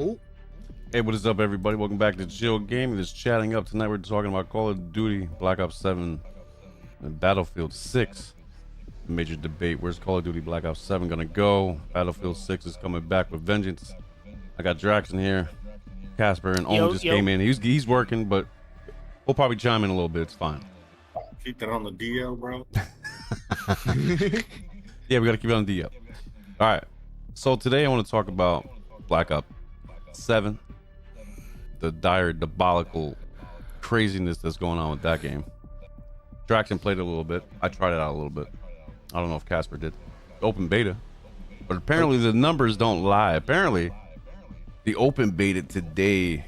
Oh, Hey, what is up, everybody? Welcome back to Chill Gaming. This chatting up tonight. We're talking about Call of Duty, Black Ops 7, and Battlefield 6. Major debate. Where's Call of Duty Black Ops 7 gonna go? Battlefield 6 is coming back with vengeance. I got Drax in here. Casper and Owen just came in. He's working, but we'll probably chime in a little bit. It's fine. Keep that on the DL, bro. Yeah, we gotta keep it on DL. All right. So today I want to talk about Black Ops 7. The dire, diabolical craziness that's going on with that game. Draxon played it a little bit. I tried it out a little bit. I don't know if Casper did. Open beta. But apparently the numbers don't lie. Apparently the open beta today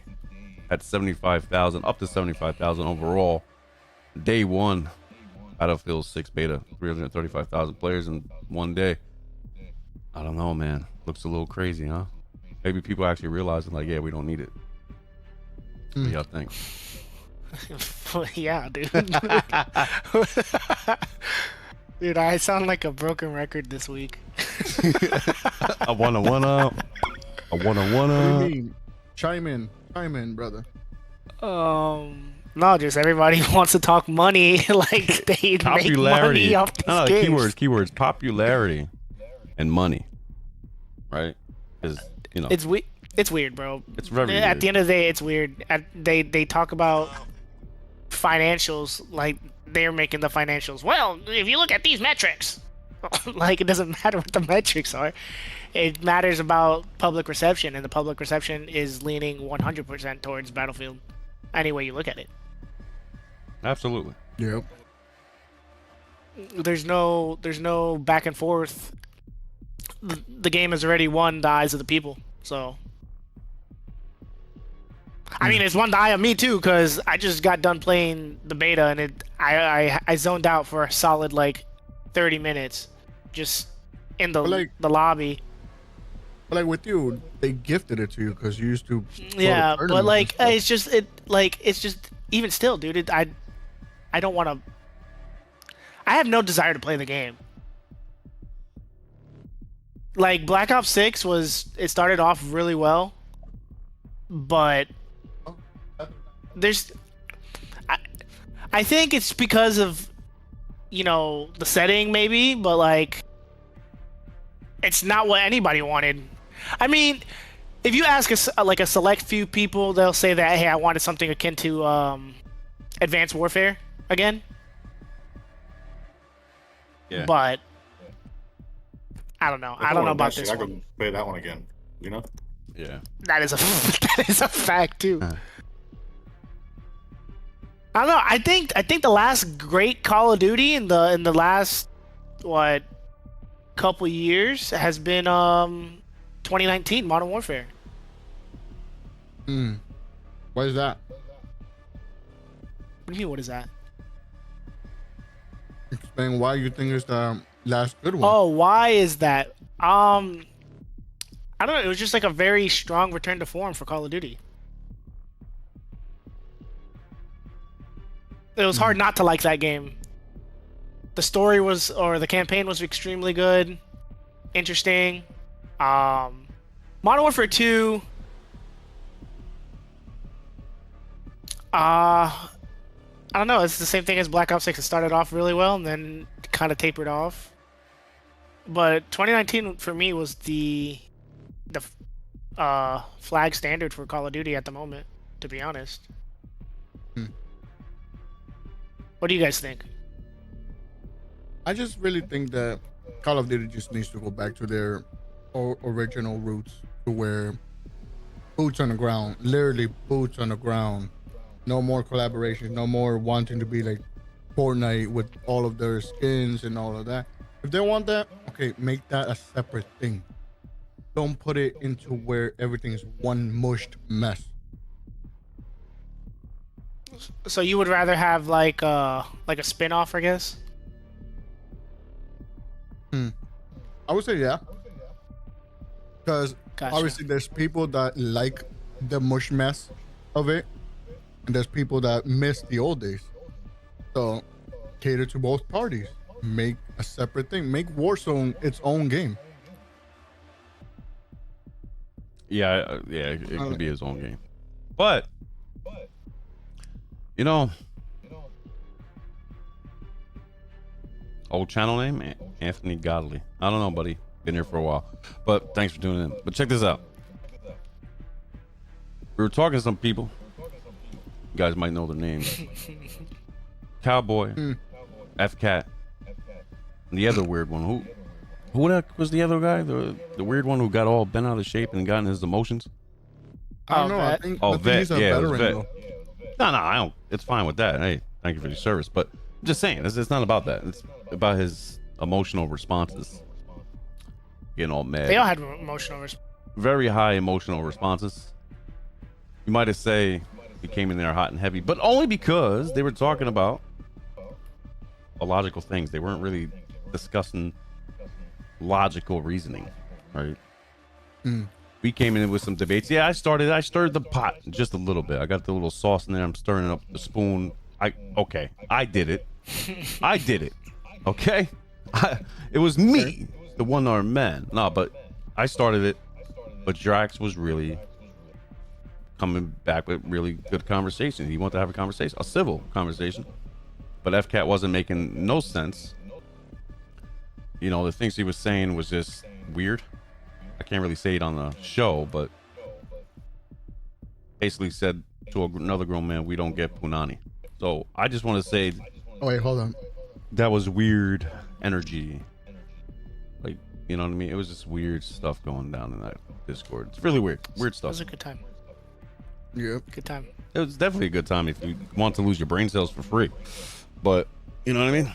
at 75,000, up to 75,000 overall. Day one, Battlefield 6 beta, 335,000 players in one day. I don't know, man. Looks a little crazy, huh? Maybe people actually realizing, like, yeah, we don't need it. What do y'all think? Yeah, dude. Dude, I sound like a broken record this week. I wanna. what do you mean? Chime in, brother. No, just everybody wants to talk money, like they make money off these games. Keywords, popularity and money, right? Because it's weird, bro. It's very weird. At the end of the day, it's weird. They talk about financials like they're making the financials. Well, if you look at these metrics, like it doesn't matter what the metrics are. It matters about public reception, and the public reception is leaning 100% towards Battlefield. Any way you look at it. Absolutely. Yep. There's no back and forth. The game has already won the eyes of the people. So, I mean, it's won the eye of me too, because I just got done playing the beta, and I zoned out for a solid like 30 minutes, just in the lobby. But like with you, they gifted it to you because you used to. Yeah, but like it's just even still, dude. I don't want to. I have no desire to play the game. Like Black Ops 6 it started off really well, but I think it's because of, the setting maybe, but like it's not what anybody wanted. I mean, if you ask a select few people, they'll say that, hey, I wanted something akin to Advanced Warfare again. Yeah. But I don't know. I don't know about this I one. could play that one again. Yeah. That is a fact too. I don't know. I think the last great Call of Duty in the last couple years has been 2019 Modern Warfare. What is that? What do you mean? What is that? Explain why you think it's the last good one. Oh, why is that? I don't know. It was just like a very strong return to form for Call of Duty. It was hard not to like that game. The story the campaign was extremely good, interesting. Modern Warfare 2. I don't know. It's the same thing as Black Ops 6. It started off really well and then kind of tapered off. But 2019 for me was the flag standard for Call of Duty at the moment, to be honest. What do you guys think? I just really think that Call of Duty just needs to go back to their original roots, to where boots on the ground, literally boots on the ground. No more collaboration, no more wanting to be like Fortnite with all of their skins and all of that. If they want that, okay, make that a separate thing. Don't put it into where everything is one mushed mess. So you would rather have like a spin-off, I guess? I would say yeah. Because obviously there's people that like the mush mess of it, and there's people that miss the old days. So cater to both parties. Make a separate thing. Make Warzone its own game. Yeah, it could be his own game. But you know, old channel name Anthony Godley. I don't know, buddy. Been here for a while, but thanks for tuning in. But check this out. We were talking to some people. You guys might know their names. Cowboy, F Cat, and the other weird one. Who the heck was the other guy? The weird one who got all bent out of shape and got in his emotions. I don't know. I Vet. think Vet. he's a Yeah, it was veteran, Vet. though. No, I don't. It's fine with that. Hey, thank you for your service. But I'm just saying, it's not about that. It's about his emotional responses. Getting all mad. They all had emotional response. Very high emotional responses. You might have say he came in there hot and heavy, but only because they were talking about illogical things. They weren't really discussing logical reasoning, right? We came in with some debates. Yeah, I stirred the pot just a little bit. I got the little sauce in there. I'm stirring up the spoon. I did it. I did it. Okay? It was me, the one-armed man. No, but I started it. But Drax was really coming back with really good conversation. He wanted to have a conversation, a civil conversation. But FCAT wasn't making no sense. You know, the things he was saying was just weird. I can't really say it on the show, but basically said to another grown man, we don't get punani. So I just want to say, Oh wait, hold on. that was weird energy. Like, you know what I mean? It was just weird stuff going down in that Discord. It's really weird. Weird It stuff. was a good time. Yep. Good time. It was definitely a good time if you want to lose your brain cells for free. But, you know what I mean?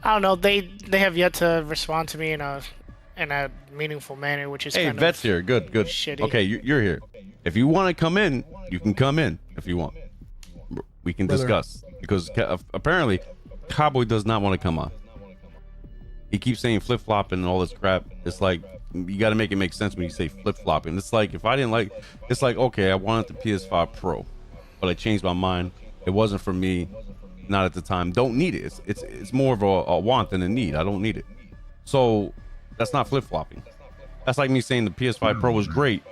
I don't know. They have yet to respond to me in a meaningful manner, which is Hey, kind Vet's of here. Good. shitty. Okay, you're here. If you want to come in, you can come in if you want. We can Brother. discuss. Because apparently, Cowboy does not want to come on. He keeps saying flip-flopping and all this crap. It's like, you got to make it make sense when you say flip-flopping. It's like, if I didn't like, it's like, okay, I wanted the PS5 Pro, but I changed my mind. It wasn't for me, not at the time. Don't need it. It's more of a want than a need. I don't need it. So that's not flip-flopping. That's like me saying the PS5 Pro was great.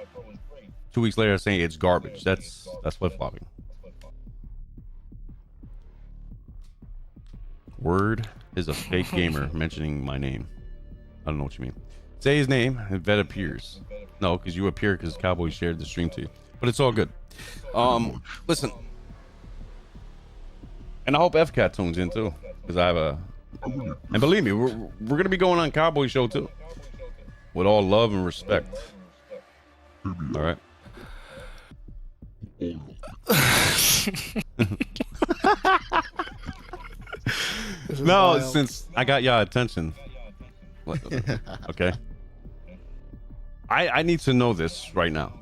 2 weeks later saying it's garbage. That's flip-flopping. Word is a fake gamer mentioning my name. I don't know what you mean. Say his name and Vet appears. No, because you appear because Cowboy shared the stream to you. But it's all good. Listen. And I hope FCAT tunes in too. Because I have a... And believe me, we're going to be going on Cowboy Show too. With all love and respect. All right. No, wild. since I got y'all attention. Okay. I need to know this right now.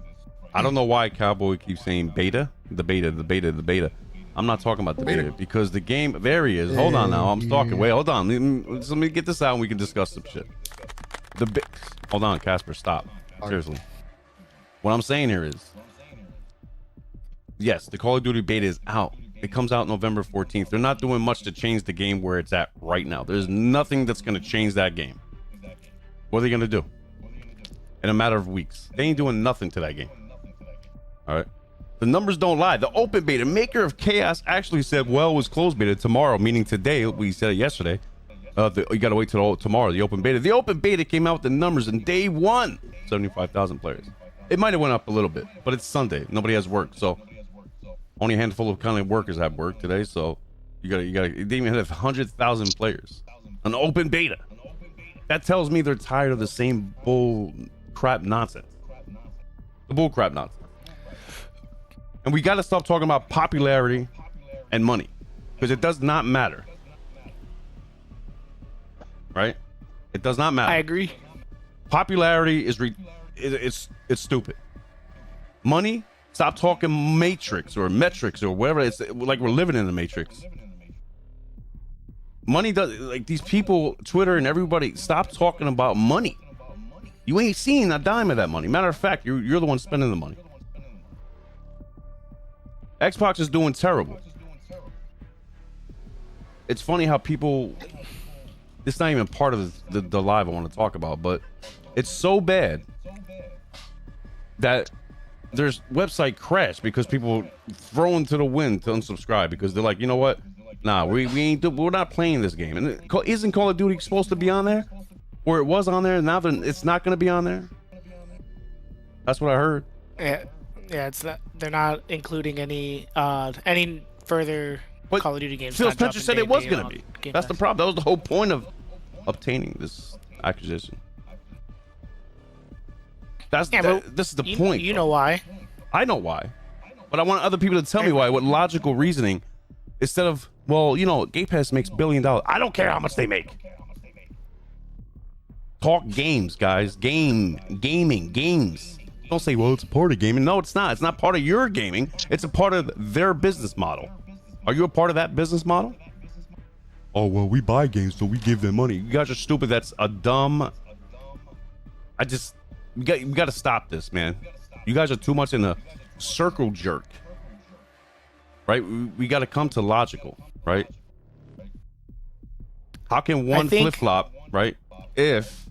I don't know why Cowboy keeps saying beta. The beta. I'm not talking about the beta because the game, there he is. Hold on now. I'm talking. Wait, hold on. Let me get this out and we can discuss some shit. Hold on, Casper, stop. Seriously. What I'm saying here is, yes, the Call of Duty beta is out. It comes out November 14th. They're not doing much to change the game where it's at right now. There's nothing that's going to change that game. What are they going to do? In a matter of weeks. They ain't doing nothing to that game. All right. The numbers don't lie. The open beta, maker of chaos, actually said, well, it was closed beta tomorrow, meaning today. We said it yesterday. You got to wait till tomorrow, the open beta. The open beta came out with the numbers in day one. 75,000 players. It might have went up a little bit, but it's Sunday. Nobody has work, so only a handful of kind of workers have work today. So you got to. They even have 100,000 players. An open beta. That tells me they're tired of the same bull crap nonsense. The bull crap nonsense. And we got to stop talking about popularity and money, because it does not matter. Right? It does not matter. I agree. Popularity is it's stupid. Money, stop talking matrix or metrics or whatever. It's like we're living in the matrix. Money does, like, these people, Twitter and everybody, stop talking about money. You ain't seen a dime of that money. Matter of fact, you're the one spending the money. Xbox is doing terrible. It's funny how people, it's not even part of the live I want to talk about, but It's so bad that there's website crash because people throw into the wind to unsubscribe because they're like, you know what? Nah, we're not playing this game. And isn't Call of Duty supposed to be on there? Or it was on there, and now it's not going to be on there? That's what I heard. Yeah, it's not. They're not including any further But Call of Duty games. Phil not Spencer dropping said it was day-to-day going to on be. Game That's the Pass. problem. That was the whole point of obtaining this acquisition. This is the point. You know why? I know why, but I want other people to tell me why with logical reasoning, instead of, well, you know, Game Pass makes $1 billion. I don't care how much they make. Talk games, guys. Gaming, games. Don't say, well, it's a part of gaming. No, it's not. It's not part of your gaming. It's a part of their business model. Are you a part of that business model? Oh, well, we buy games, so we give them money. You guys are stupid. That's a dumb. We got to stop this, man. You guys are too much in a circle jerk, right? We got to come to logical, right? How can one flip flop, right? If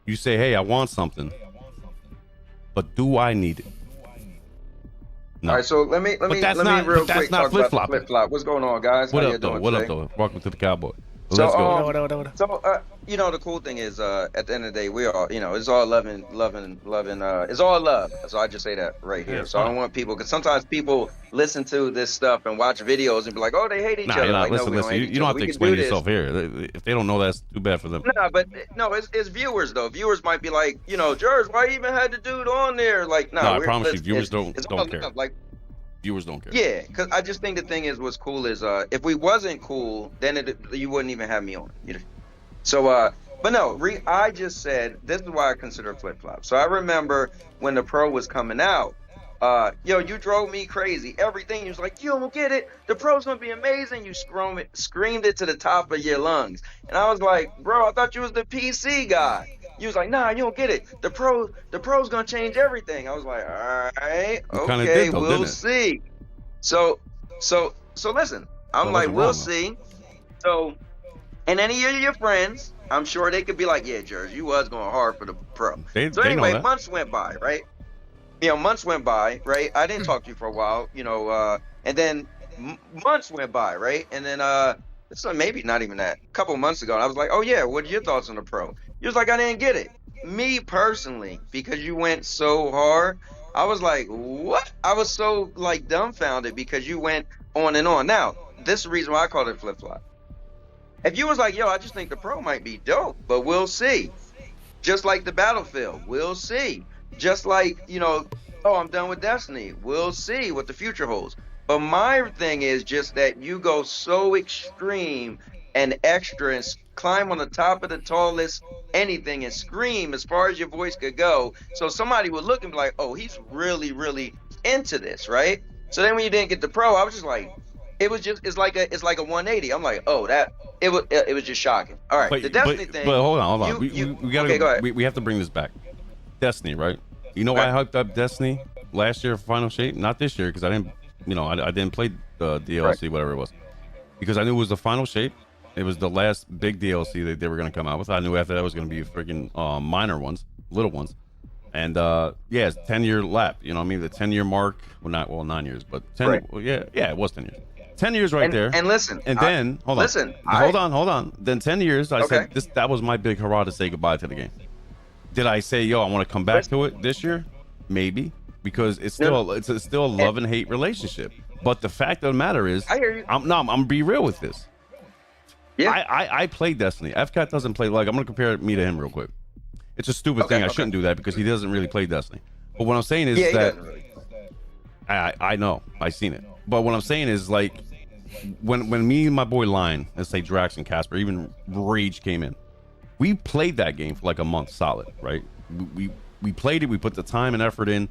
you say, hey, I want something, but do I need it? No. All right, so let me real quick talk about the flip flop. What's going on, guys? What How up, you though? doing What today? up, though? Welcome to the Cowboy. So, Let's go. So, you know, the cool thing is, at the end of the day, we all, you know, it's all loving. It's all love. So I just say that right here. Yeah, so I don't want people, because sometimes people listen to this stuff and watch videos and be like, oh, they hate each other. Nah, like, listen. You don't have to explain yourself here. If they don't know, that's too bad for them. Nah, but no, it's viewers though. Viewers might be like, you know, George, why you even had the dude on there? Like, no, I promise you, viewers don't care. Like, viewers don't care. yeah, because I just think the thing is, what's cool is, if we wasn't cool, then you wouldn't even have me on. You know? So, but no, I just said this is why I consider flip flop. So I remember when the Pro was coming out. You drove me crazy. Everything, you was like, you don't get it. The Pro's gonna be amazing. You screamed it to the top of your lungs, and I was like, bro, I thought you was the PC guy. You was like, nah, you don't get it. The Pro's gonna change everything. I was like, all right, okay, we'll see. So listen, I'm like, we'll see. So, and any of your friends, I'm sure they could be like, yeah, George, you was going hard for the Pro. So anyway, months went by, right? You know, months went by, right? I didn't talk to you for a while, you know, and then months went by, right? And then, so maybe not even that, a couple months ago, I was like, oh yeah, what are your thoughts on the Pro? You was like, I didn't get it. Me personally, because you went so hard, I was like, what? I was so like dumbfounded because you went on and on. Now, this is the reason why I called it flip-flop. If you was like, yo, I just think the Pro might be dope, but we'll see. Just like the Battlefield, we'll see. Just like, you know, oh, I'm done with Destiny. We'll see what the future holds. But my thing is just that you go so extreme and extra and climb on the top of the tallest anything and scream as far as your voice could go. So somebody would look and be like, oh, he's really, really into this, right? So then when you didn't get the Pro, I was just like, it's like a 180. I'm like, oh, it was just shocking. All right, the Destiny thing. But hold on. We gotta okay, go ahead. We have to bring this back. Destiny, right? You know why I hyped up Destiny last year for Final Shape? Not this year, because I didn't play the DLC, whatever it was, because I knew it was the Final Shape. It was the last big DLC that they were going to come out with. I knew after that was going to be freaking minor ones, little ones. And yeah, it's 10-year lap. You know what I mean? The 10-year mark. Well, 9 years, but 10. Right. Well, yeah, it was 10 years. 10 years right there. And listen. And then hold on. Then 10 years. I said that was my big hurrah to say goodbye to the game. Did I say, yo, I want to come back to it this year? Maybe, because it's still a love and hate relationship. But the fact of the matter is, I hear you. I'm gonna be real with this. Yeah. I play Destiny. FCAT doesn't play. Like, I'm gonna compare me to him real quick. It's a stupid thing. I shouldn't do that because he doesn't really play Destiny. But what I'm saying is that I know I've seen it. But what I'm saying is, like, when me and my boy Line, let's say Drax and Casper, even Rage came in, we played that game for like a month solid, right? We played it. We put the time and effort in.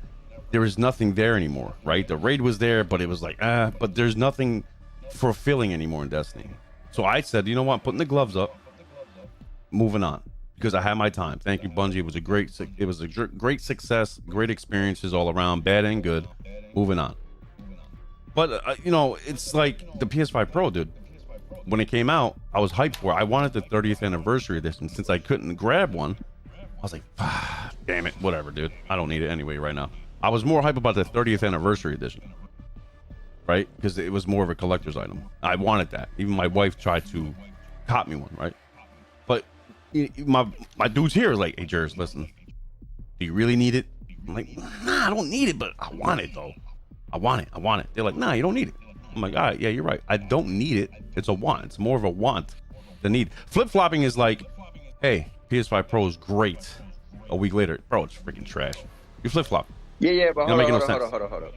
There was nothing there anymore, right? The raid was there, but it was like, but there's nothing fulfilling anymore in Destiny. So I said, you know what? I'm putting the gloves up, moving on, because I had my time. Thank you, Bungie. It was a great success, great experiences all around, bad and good. Moving on. But you know, it's like the PS5 Pro, dude. When it came out, I was hyped for it. I wanted the 30th anniversary edition. Since I couldn't grab one, I was like, damn it, whatever, dude. I don't need it anyway right now. I was more hype about the 30th anniversary edition, right? Because it was more of a collector's item. I wanted that. Even my wife tried to cop me one, right? But my dude's here is like, hey, Jers, listen, do you really need it? I'm like, nah, I don't need it, but I want it though. I want it. They're like, nah, you don't need it. I'm like, all right, yeah, you're right. I don't need it. It's a want. It's more of a want than need. Flip-flopping is like, hey, PS5 Pro is great. A week later, bro, it's freaking trash. You flip-flop. Yeah, but hold on.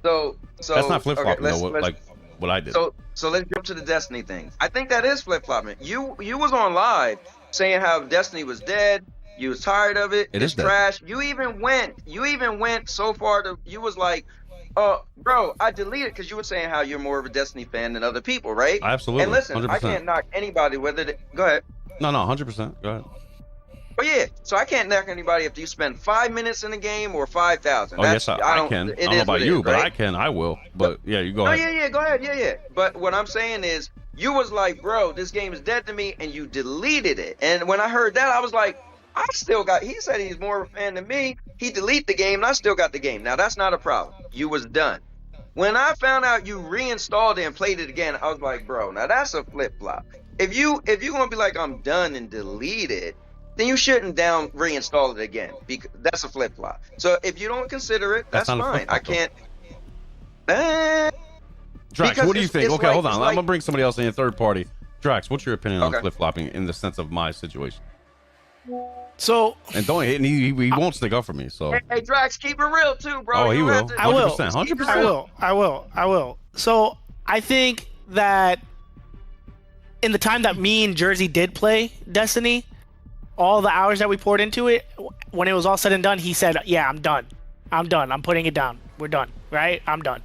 So that's not flip-flopping okay, though, like what I did. So let's jump to the Destiny thing. I think that is flip-flopping. You was on live saying how Destiny was dead. You was tired of it. It's trash. Dead. You even went so far to, you was like, bro, I deleted, because you were saying how you're more of a Destiny fan than other people, right? Absolutely. And listen, 100%. I can't knock anybody whether they, go ahead. No, 100%. Go ahead. Oh yeah, so I can't knock anybody if you spend 5 minutes in a game or 5,000. Oh yes, I can. I don't know about you, but I can. I will. But yeah, you go ahead. Yeah, go ahead. Yeah. But what I'm saying is, you was like, bro, this game is dead to me, and you deleted it. And when I heard that, I was like, I still got. He said he's more of a fan than me. He deleted the game, and I still got the game. Now that's not a problem. You was done. When I found out you reinstalled it and played it again, I was like, bro, now that's a flip flop. If you're gonna be like, I'm done and delete it, then you shouldn't reinstall it again, because that's a flip flop. So if you don't consider it, that's fine. I can't. Drax, what do you think? Okay, hold on. I'm gonna bring somebody else in, a third party. Drax, what's your opinion on flip flopping in the sense of my situation? So, and don't hit. He won't stick up for me. So hey, Drax, keep it real too, bro. Oh, he will. 100%. 100%. I will. So I think that in the time that me and Jersey did play Destiny, all the hours that we poured into it, when it was all said and done, he said, yeah, I'm done. I'm putting it down. We're done, right? I'm done.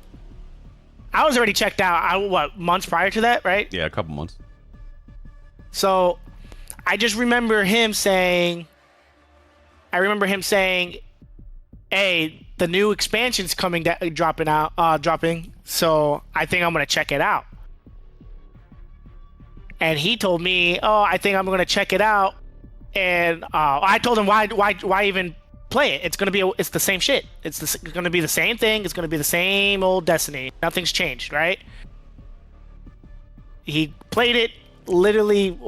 I was already checked out, months prior to that, right? Yeah, a couple months. So I just remember him saying, hey, the new expansion's dropping, so I think I'm going to check it out. And he told me, I think I'm going to check it out. And I told him, why even play it? It's the same shit. It's going to be the same thing. It's going to be the same old Destiny. Nothing's changed, right? He played it literally,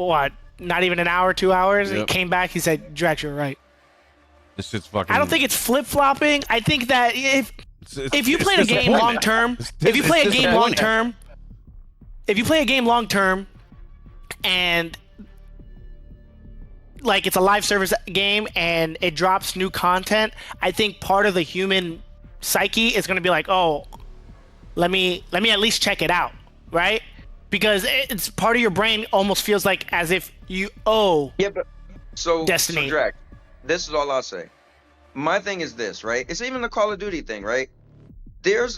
not even an hour, 2 hours. Yep. He came back. He said, Drax, you're right. This shit's fucking. I don't think it's flip flopping. I think that if you play a game long term, if you play a game long term, and like it's a live service game and it drops new content, I think part of the human psyche is going to be like, oh, let me at least check it out, right? Because it's part of your brain almost feels like as if you owe Destiny. So Drax, this is all I'll say. My thing is this, right? It's even the Call of Duty thing, right? You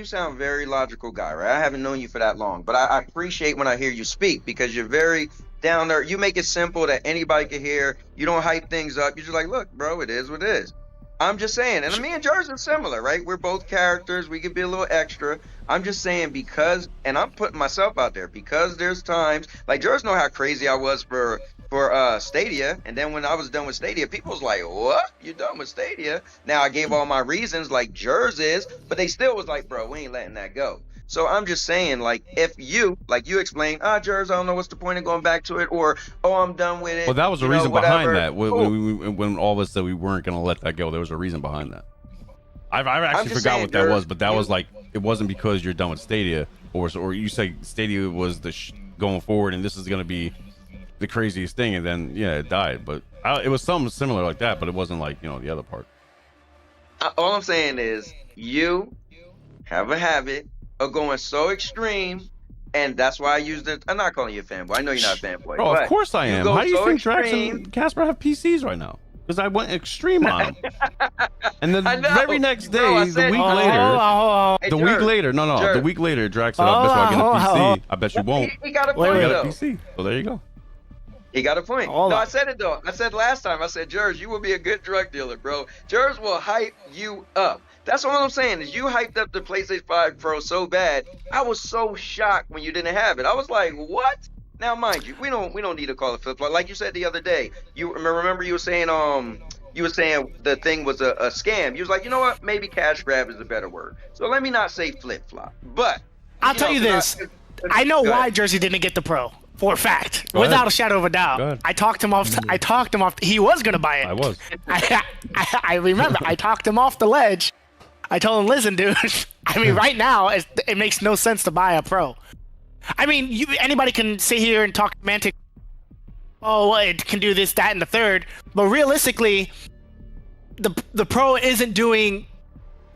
sound a very logical guy, right? I haven't known you for that long, but I appreciate when I hear you speak, because you're very down there. You make it simple that anybody can hear. You don't hype things up. You're just like, look, bro, it is what it is. I'm just saying, and me and Jers are similar, right? We're both characters. We could be a little extra. I'm just saying, because, and I'm putting myself out there, because there's times, like Jers know how crazy I was for Stadia, and then when I was done with Stadia, people was like, what? You done with Stadia? Now I gave all my reasons like Jers is, but they still was like, bro, we ain't letting that go. So I'm just saying, like, if you, like you explained, Jers, I don't know what's the point of going back to it, or, I'm done with it. Well, that was the reason behind that. When all of us said we weren't going to let that go, there was a reason behind that. I actually forgot what that was, but that was like, it wasn't because you're done with Stadia, or you say Stadia was the going forward, and this is going to be the craziest thing, and then, yeah, it died. But it was something similar like that, but it wasn't like, the other part. All I'm saying is, you have a habit of going so extreme, and that's why I used it. I'm not calling you a fanboy. I know you're not a fanboy. Bro, of course I am. How do you think Drax and Casper have PCs right now? Because I went extreme on them. And the very next day, the week later, Drax said, I bet you I'll get a PC. I bet you won't. He got a point, though. PC. So there you go. He got a point. I said it, though. I said last time, Jers, you will be a good drug dealer, bro. Jers will hype you up. That's all I'm saying, is you hyped up the PlayStation 5 Pro so bad. I was so shocked when you didn't have it. I was like, what? Now, mind you, we don't need to call it flip flop. Like you said the other day, you remember you were saying the thing was a scam. You was like, you know what? Maybe cash grab is a better word. So let me not say flip flop. But I'll tell you this. I know why Jersey didn't get the Pro for a fact, without a shadow of a doubt. I talked him off. He was gonna buy it. I was. I remember. I talked him off the ledge. I told him, listen, dude. I mean, right now it makes no sense to buy a Pro. I mean, anybody can sit here and talk romantic. Oh, it can do this, that, and the third. But realistically, the Pro isn't doing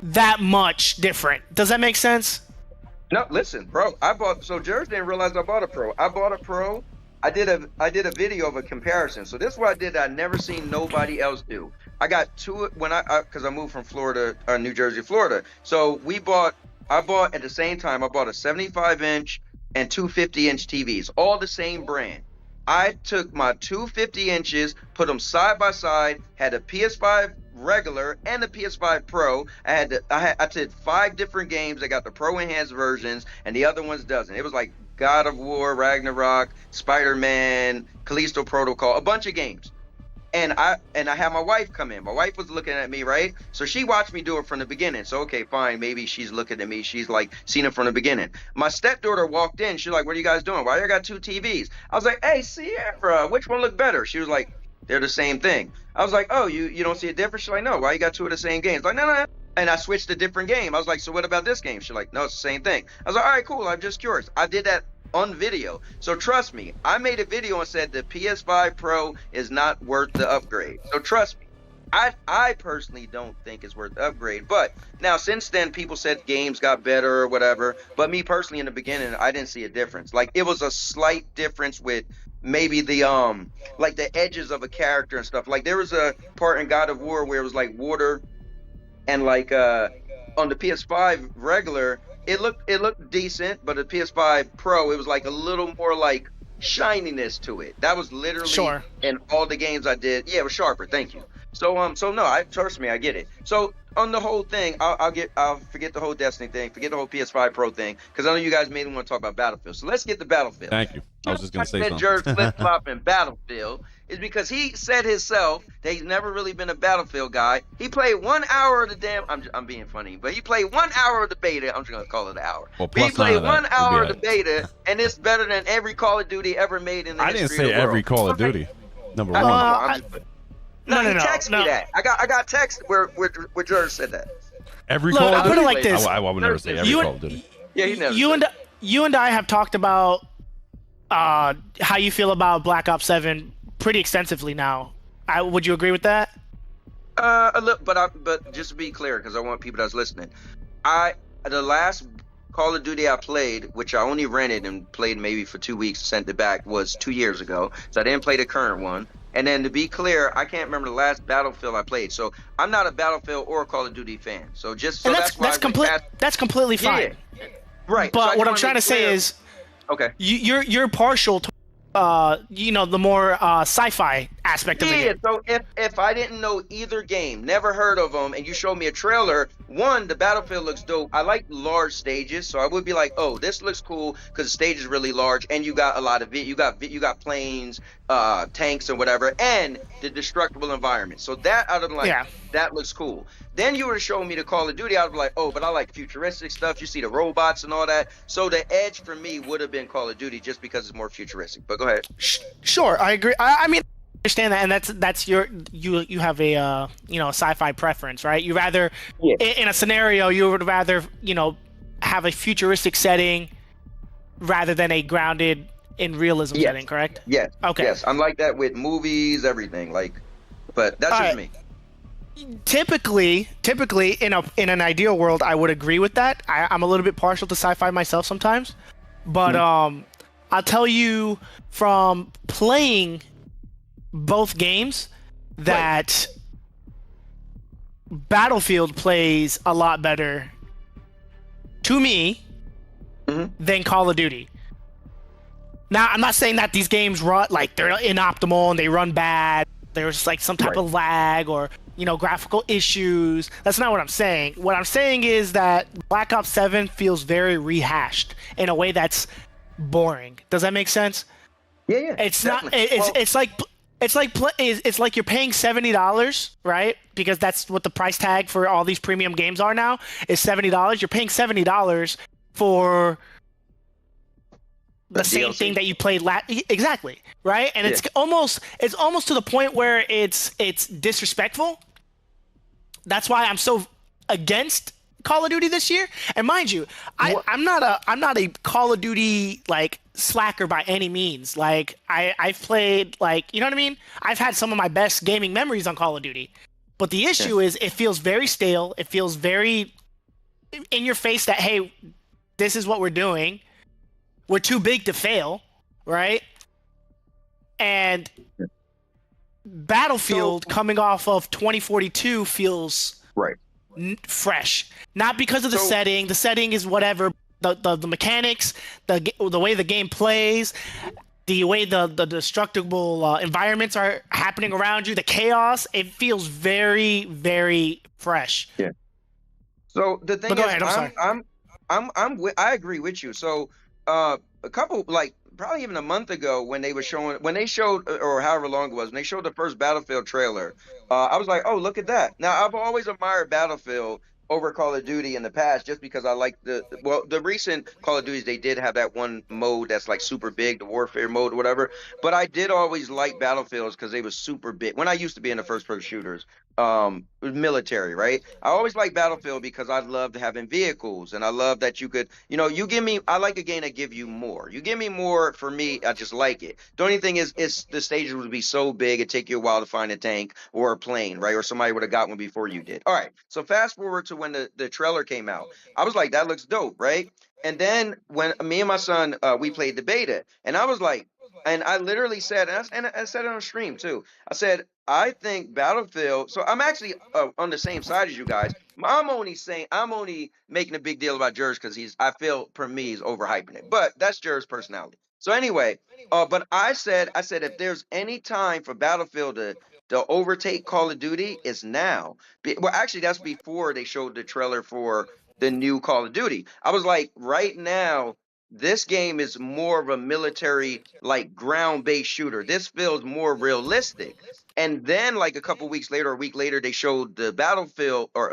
that much different. Does that make sense? No, listen, bro. Jared didn't realize I bought a Pro. I bought a Pro. I did a video of a comparison. So this is what I did that I never seen nobody else do. I got two because I moved from New Jersey, Florida. So I bought at the same time. I bought a 75-inch and two 50-inch TVs, all the same brand. I took my two 50 inches, put them side by side, had a PS5 regular and the PS5 Pro. I did 5 different games. I got the Pro enhanced versions, and the other ones doesn't. It was like God of War, Ragnarok, Spider-Man, Callisto Protocol, a bunch of games. And I had my wife come in. My wife was looking at me, right? So she watched me do it from the beginning. So, okay, fine. Maybe she's looking at me. She's like seen it from the beginning. My stepdaughter walked in. She's like, what are you guys doing? Why you got 2 TVs? I was like, hey, Sierra, which one look better? She was like, they're the same thing. I was like, oh, you don't see a difference? She's like, no, why you got 2 of the same games? Like, no. And I switched a different game. I was like, so what about this game? She's like, no, it's the same thing. I was like, all right, cool. I'm just curious. I did that on video. So trust me, I made a video and said the PS5 Pro is not worth the upgrade. So trust me, I personally don't think it's worth the upgrade. But now since then, people said games got better or whatever. But me personally, in the beginning, I didn't see a difference. Like it was a slight difference with maybe the like the edges of a character and stuff. Like there was a part in God of War where it was like water, and like on the PS5 regular, it looked decent, but the PS5 Pro, it was like a little more like shininess to it. That was literally in all the games I did. Yeah, it was sharper. Thank you. So no, trust me, I get it. So on the whole thing, I'll forget the whole Destiny thing, forget the whole PS5 Pro thing, because I know you guys made me want to talk about Battlefield. So let's get to Battlefield. Thank you. I was just gonna say something. Jared flip-flop in Battlefield is because he said himself that he's never really been a Battlefield guy. He played 1 hour of the damn. I'm being funny, but he played 1 hour of the beta. I'm just gonna call it an hour. Well, he played 1 hour of the beta, and it's better than every Call of Duty ever made in the history of the world. I didn't say every Call of Duty. Number one. No. He texted me that. I got text where Jared said that. Every Call of Duty. Put it like this. I would never say every Call of Duty. Yeah, he never. You and I have talked about how you feel about Black Ops 7 pretty extensively now. Would you agree with that? A little, but just to be clear, because I want people that's listening, the last Call of Duty I played, which I only rented and played maybe for 2 weeks, sent it back, was 2 years ago. So I didn't play the current one. And then to be clear, I can't remember the last Battlefield I played. So I'm not a Battlefield or a Call of Duty fan. So just so that's completely fine. Yeah. Right. But so what I'm trying to say is, okay, you're partial to the more sci-fi aspect of the game. So if I didn't know either game, never heard of them, and you showed me a trailer, the Battlefield looks dope. I like large stages, so I would be like, oh, this looks cool because the stage is really large, and you got a lot of you got planes, tanks, and whatever, and the destructible environment. So that I would like. Yeah. That looks cool. Then you were showing me the Call of Duty, I would be like, oh, but I like futuristic stuff. You see the robots and all that. So the edge for me would have been Call of Duty just because it's more futuristic. But go ahead. Sure, I agree. I mean, I understand that, and that's you have a sci-fi preference, right? You rather in a scenario you would rather have a futuristic setting rather than a grounded in realism setting, correct? Yes. Okay. Yes, I'm like that with movies, everything. But that's just me. Typically, in an ideal world, I would agree with that. I'm a little bit partial to sci-fi myself sometimes, but I'll tell you from playing both games that Battlefield plays a lot better to me than Call of Duty. Now, I'm not saying that these games run like they're inoptimal and they run bad. There's like some type of lag or graphical issues. That's not what I'm saying. What I'm saying is that Black Ops 7 feels very rehashed in a way that's boring. Does that make sense? Yeah, It's not. definitely. Well, It's like you're paying $70, right? Because that's what the price tag for all these premium games are now is $70. You're paying $70 for the the same thing DLC. that you played exactly, right? And Yeah. it's almost to the point where it's disrespectful. That's why I'm so against Call of Duty this year. And mind you, I'm not a Call of Duty like slacker by any means. Like I've played, like, you know what I mean? I've had some of my best gaming memories on Call of Duty. But the issue is it feels very stale. It feels very in your face that, hey, this is what we're doing. We're too big to fail, right? And Battlefield coming off of 2042 feels Right. fresh, not because of the So- setting. The setting is whatever. The mechanics, the way the game plays, the way the destructible environments are happening around you, the chaos. It feels very, very fresh. Yeah. So the thing But go is, ahead, I'm sorry. I agree with you. So a couple, like probably even a month ago, when they showed, or however long it was, when they showed the first Battlefield trailer, I was like, oh, look at that. Now I've always admired Battlefield over Call of Duty in the past, just because I like the recent Call of Duties. They did have that one mode that's like super big, the warfare mode or whatever. But I did always like Battlefields because they was super big. When I used to be in the first person shooters, military, right? I always like Battlefield because I loved having vehicles, and I love that you could, you give me, I like a game that give you more. You give me more, for me, I just like it. The only thing is, the stages would be so big, it'd take you a while to find a tank or a plane, right? Or somebody would have got one before you did. All right, so fast forward to when the trailer came out. I was like, that looks dope, right? And then when me and my son, we played the beta, and I was like, and I literally said, and I said it on stream too. I said, I think Battlefield. So I'm actually on the same side as you guys. I'm only making a big deal about Jers because I feel for me he's overhyping it, but that's Jers' personality. So anyway, but I said if there's any time for Battlefield to overtake Call of Duty, it's now. Well, actually, that's before they showed the trailer for the new Call of Duty. I was like, right now, this game is more of a military, like ground-based shooter. This feels more realistic. And then, like a couple weeks later, or a week later, they showed the Battlefield or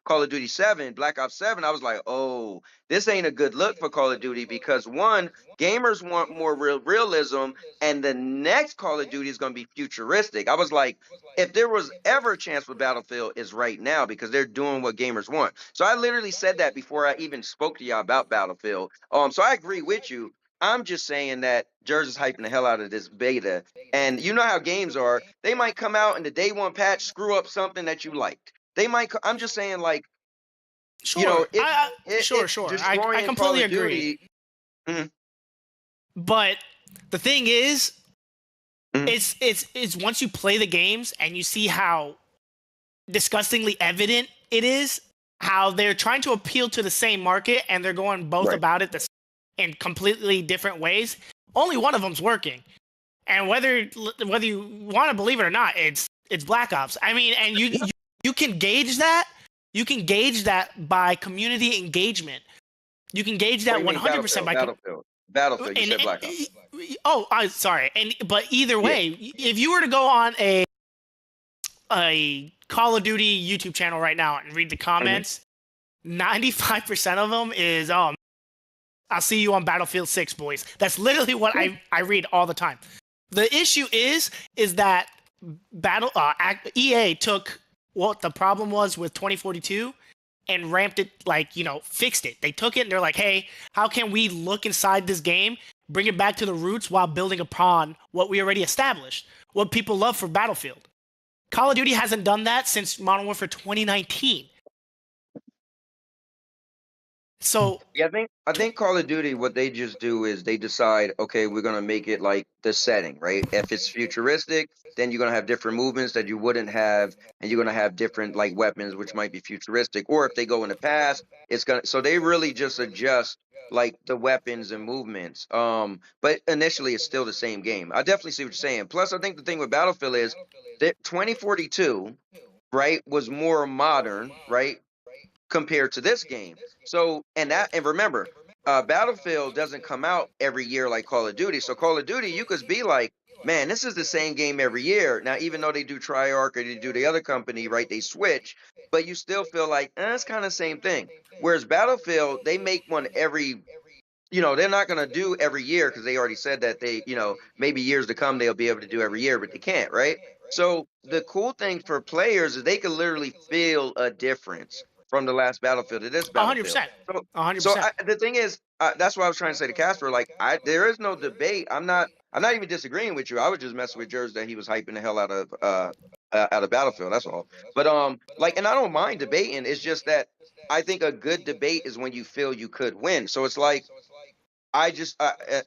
Call of Duty 7, Black Ops 7. I was like, oh, this ain't a good look for Call of Duty because one, gamers want more realism, and the next Call of Duty is going to be futuristic. I was like, if there was ever a chance for Battlefield, is right now because they're doing what gamers want. So I literally said that before I even spoke to y'all about Battlefield. So I agree with you. I'm just saying that Jersey's hyping the hell out of this beta. And you know how games are. They might come out in the day one patch, screw up something that you liked. They might, I'm just saying, like, Sure, sure. I completely agree. Mhm. But the thing is, Mhm. it's once you play the games and you see how disgustingly evident it is, how they're trying to appeal to the same market and they're going both Right. about it in completely different ways. That one of them's working, and whether you want to believe it or not, it's Black Ops. I mean, and you can gauge that. You can gauge that by community engagement. You can gauge that 100% by Battlefield. You said Black Ops. Oh, I'm sorry. But either way, if you were to go on a Call of Duty YouTube channel right now and read the comments, 95% of them is, oh, I'll see you on Battlefield 6, boys. That's literally what I read all the time. The issue is that EA took what the problem was with 2042 and ramped it, fixed it. They took it and they're like, hey, how can we look inside this game, bring it back to the roots while building upon what we already established, what people love for Battlefield. Call of Duty hasn't done that since Modern Warfare 2019. So yeah, I think Call of Duty, what they just do is they decide, okay, we're gonna make it like the setting, right? If it's futuristic, then you're gonna have different movements that you wouldn't have, and you're gonna have different like weapons which might be futuristic. Or if they go in the past, it's gonna, so they really just adjust like the weapons and movements. But initially it's still the same game. I definitely see what you're saying. Plus, I think the thing with Battlefield is that 2042, right, was more modern, right? Compared to this game. So, and remember, Battlefield doesn't come out every year like Call of Duty. So Call of Duty, you could be like, man, this is the same game every year. Now, even though they do Treyarch or they do the other company, right? They switch, but you still feel like it's kind of the same thing. Whereas Battlefield, they make one every. They're not going to do every year because they already said that they, maybe years to come they'll be able to do every year, but they can't, right? So the cool thing for players is they can literally feel a difference from the last Battlefield to this Battlefield. 100%. So, 100%. the thing is, that's what I was trying to say to Casper. Like, there is no debate. I'm not even disagreeing with you. I was just messing with Jers that he was hyping the hell out of Battlefield. That's all. But and I don't mind debating. It's just that I think a good debate is when you feel you could win. So it's like. I just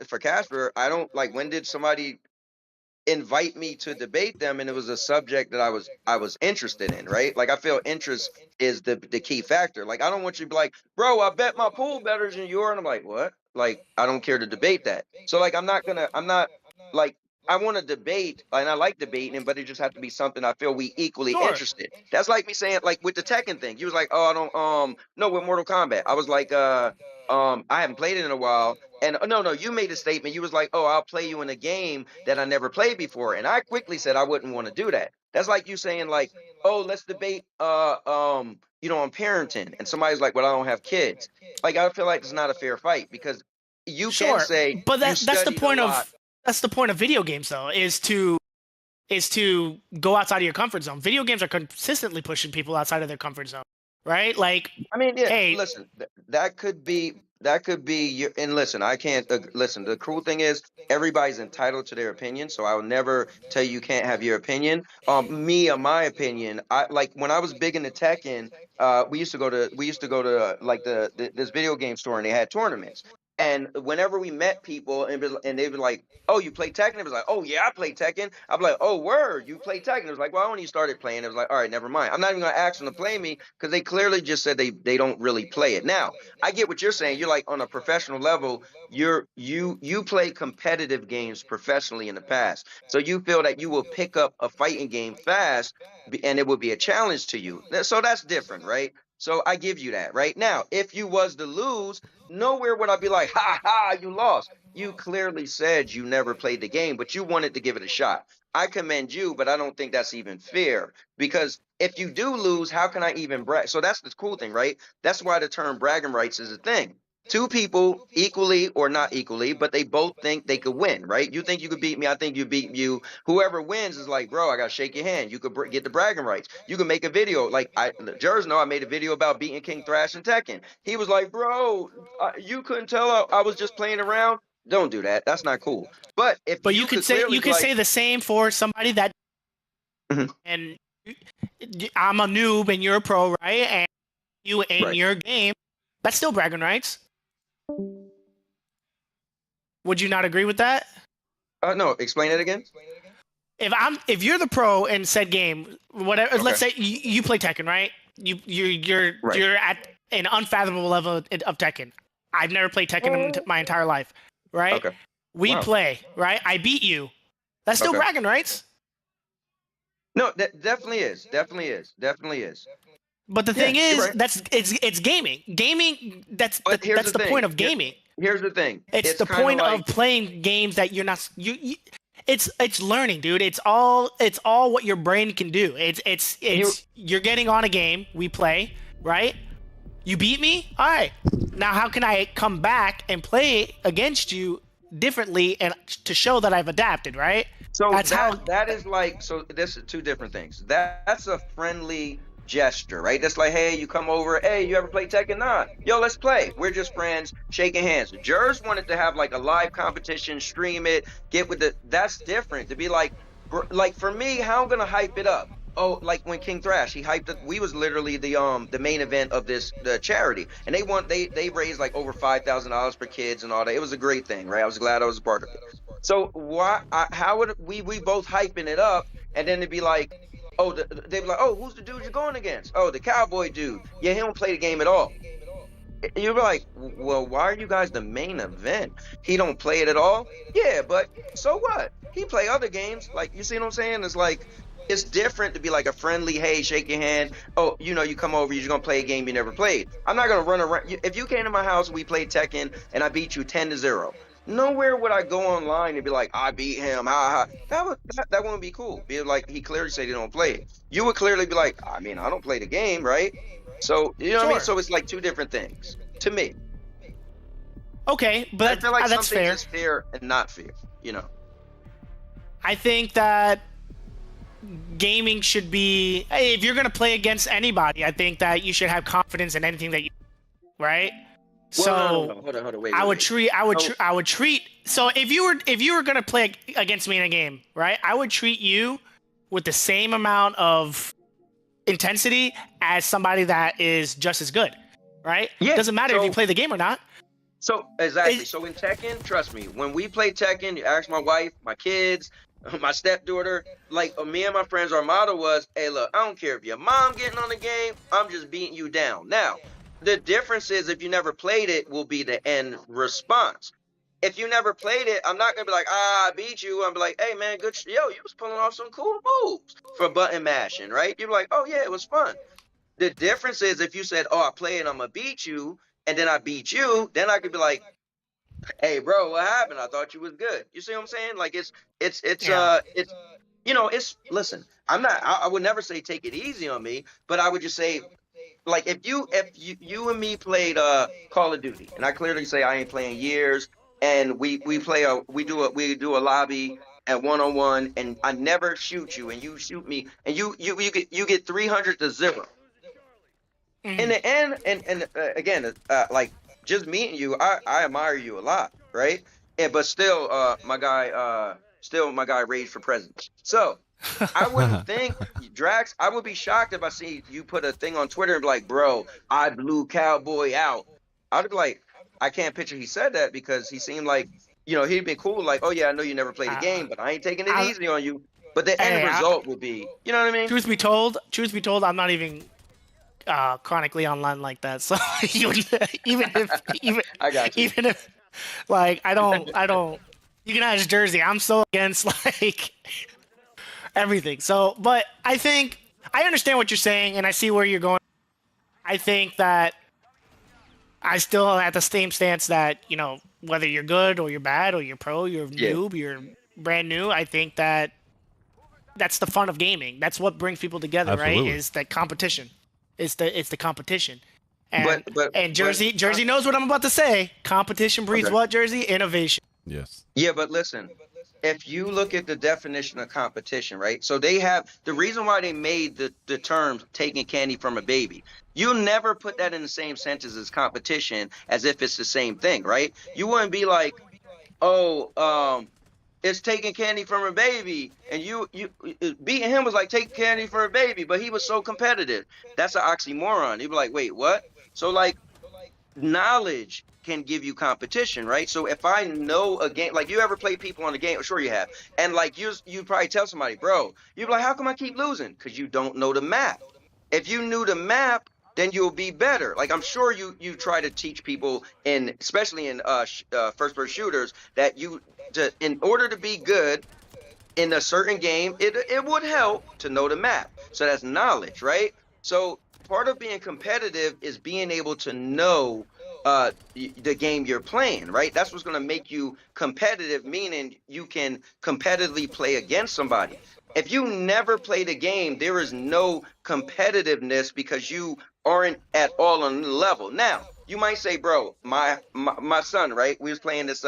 for Casper, I don't like when did somebody invite me to debate them and it was a subject that I was interested in, right? Like I feel interest is the key factor. Like I don't want you to be like, bro, I bet my pool better than yours. And I'm like, what? Like I don't care to debate that. So like I'm not like I want to debate and I like debating, but it just has to be something I feel we equally Sure. interested. That's like me saying like with the Tekken thing. You was like, oh, I don't no with Mortal Kombat. I was like I haven't played it in a while. And no, you made a statement. You was like, oh, I'll play you in a game that I never played before. And I quickly said I wouldn't want to do that. That's like you saying like, oh, let's debate on parenting. And somebody's like, well, I don't have kids. Like I feel like it's not a fair fight because you Sure. can say But you that's the studied a point lot. that's the point of video games though, is to go outside of your comfort zone. Video games are consistently pushing people outside of their comfort zone, right? Like, I mean, yeah. hey, Listen, that could be your. And listen, I can't listen. The cool thing is everybody's entitled to their opinion, so I will never tell you can't have your opinion. My opinion. I like when I was big into Tekken. We used to go to like this video game store and they had tournaments. And whenever we met people and they were like, "Oh, you play Tekken?" It was like, "Oh yeah, I play Tekken." I'd be like, "Oh word, you play Tekken?" It was like, "Well, I only started playing." It was like, "All right, never mind." I'm not even gonna ask them to play me because they clearly just said they don't really play it. Now, I get what you're saying. You're like on a professional level, you play competitive games professionally in the past, so you feel that you will pick up a fighting game fast, and it will be a challenge to you. So that's different, right? So I give you that. Right now, if you was to lose, nowhere would I be like, ha ha, you lost. You clearly said you never played the game, but you wanted to give it a shot. I commend you, but I don't think that's even fair because if you do lose, how can I even brag? So that's the cool thing, right? That's why the term bragging rights is a thing. Two people equally or not equally, but they both think they could win, right? You think you could beat me, I think you beat you. Whoever wins is like, bro, I gotta shake your hand. You could get the bragging rights. You can make a video like Jers know I made a video about beating King Thrash and Tekken. He was like, bro, you couldn't tell I was just playing around. Don't do that. That's not cool. But if but you you could could say clearly be like, say the same for somebody that Mhm. and I'm a noob and you're a pro, right? And you in Right. your game, that's still bragging rights. Would you not agree with that? No, explain it again. If you're the pro in said game, whatever, Okay. let's say you play Tekken, right? You're Right. you're at an unfathomable level of Tekken. I've never played Tekken in my entire life, right? Okay. We Wow. play, right? I beat you. That's still Okay. bragging rights. No, that definitely is. But the Yeah, thing you're is, right. it's gaming. Gaming. That's But here's that's the thing. point of gaming. Here's the thing. It's the kinda point like, of playing games that you're not it's learning, dude. It's all what your brain can do. It's you're getting on a game, we play, right? You beat me? All right. Now how can I come back and play against you differently and to show that I've adapted, right? So That's how that is like, so this is two different things. That's a friendly gesture, right? That's like, hey, you come over, hey, you ever play Tekken? Nah, yo, let's play. We're just friends, shaking hands. Jers wanted to have like a live competition, stream it, get with that's different. To be like for me, how I'm gonna hype it up? Oh, like when King Thrash, he hyped it. We was literally the main event of the charity, and they raised like over $5,000 for kids and all that. It was a great thing, right? I was glad I was a part of it. So how would we both hyping it up, and then it'd be like, oh, they'd be like, oh, who's the dude you're going against? Oh, the cowboy dude. Yeah, he don't play the game at all. You're like, well, why are you guys the main event? He don't play it at all. Yeah, but so what? He play other games. Like, you see what I'm saying? It's like, It's different to be like a friendly, hey, shake your hand. Oh, you come over, you're gonna play a game you never played. I'm not gonna run around. If you came to my house and we played Tekken and I beat you 10-0, nowhere would I go online and be like, I beat him. Ha ha. That wouldn't be cool. Be like he clearly said he don't play it. You would clearly be like, I mean, I don't play the game, right? So you know what I mean? Sure. So it's like two different things to me. Okay, I but feel like that's some things fair. is fair and not fair. I think that gaming should be, if you're going to play against anybody, I think that you should have confidence in anything that you, right? Well, no. Hold on, wait. I would wait. treat. So if you were going to play against me in a game, right? I would treat you with the same amount of intensity as somebody that is just as good, right? Yeah, Doesn't matter if so- you play the game or not. So exactly. It- So in Tekken, trust me, when we play Tekken, you ask my wife, my kids, my stepdaughter, like me and my friends, our motto was, hey, look, I don't care if your mom getting on the game, I'm just beating you down. Now, the difference is if you never played it will be the end response. If you never played it, I'm not gonna be like, I beat you. I'm be like, hey man, yo, you was pulling off some cool moves for button mashing, right? You're like, oh yeah, it was fun. The difference is if you said, oh, I play it, I'm gonna beat you, and then I beat you, then I could be like, hey bro, what happened? I thought you was good. You see what I'm saying? Like it's Yeah. listen, I would never say take it easy on me, but I would just say, like, if you and me played Call of Duty, and I clearly say I ain't playing years, and we do a lobby at 1-on-1, and I never shoot you and you shoot me, and you get 300-0. In the end, and again, like just meeting you, I admire you a lot, right? But still, my guy raged for president. So I wouldn't think, Drax, I would be shocked if I see you put a thing on Twitter and be like, bro, I blew Cowboy out. I'd be like, I can't picture he said that, because he seemed like, he'd been cool, like, oh yeah, I know you never played the game, but I ain't taking it easy on you. But the end result would be, you know what I mean? Truth be told, I'm not even chronically online like that. So even I got you. even if like I don't you can ask Jersey. I'm so against like everything. So, but I think I understand what you're saying and I see where you're going. I think that I still at the same stance that, whether you're good or you're bad or you're pro, you're noob, you're brand new, I think that that's the fun of gaming. That's what brings people together, Absolutely. right? Is that competition. It's the competition. And But Jersey knows what I'm about to say. Competition breeds what, Jersey? Innovation. Yes. Yeah, but listen, if you look at the definition of competition, right? So they have the reason why they made the term taking candy from a baby. You never put that in the same sentence as competition as if it's the same thing, right? You wouldn't be like, oh, it's taking candy from a baby, and you beating him was like taking candy from a baby, but he was so competitive. That's an oxymoron. You'd be like, wait, what? So like, knowledge can give you competition, right? So if I know a game, like you ever play people on a game, sure you have, and like you probably tell somebody, bro, you'd be like, how come I keep losing? Because you don't know the map. If you knew the map, then you'll be better. Like I'm sure you try to teach people especially in first person shooters that in order to be good in a certain game, it would help to know the map. So that's knowledge, right? So part of being competitive is being able to know the game you're playing, right? That's what's going to make you competitive, meaning you can competitively play against somebody. If you never played a game, there is no competitiveness because you aren't at all on the level. Now, you might say, bro, my son, right? We was playing this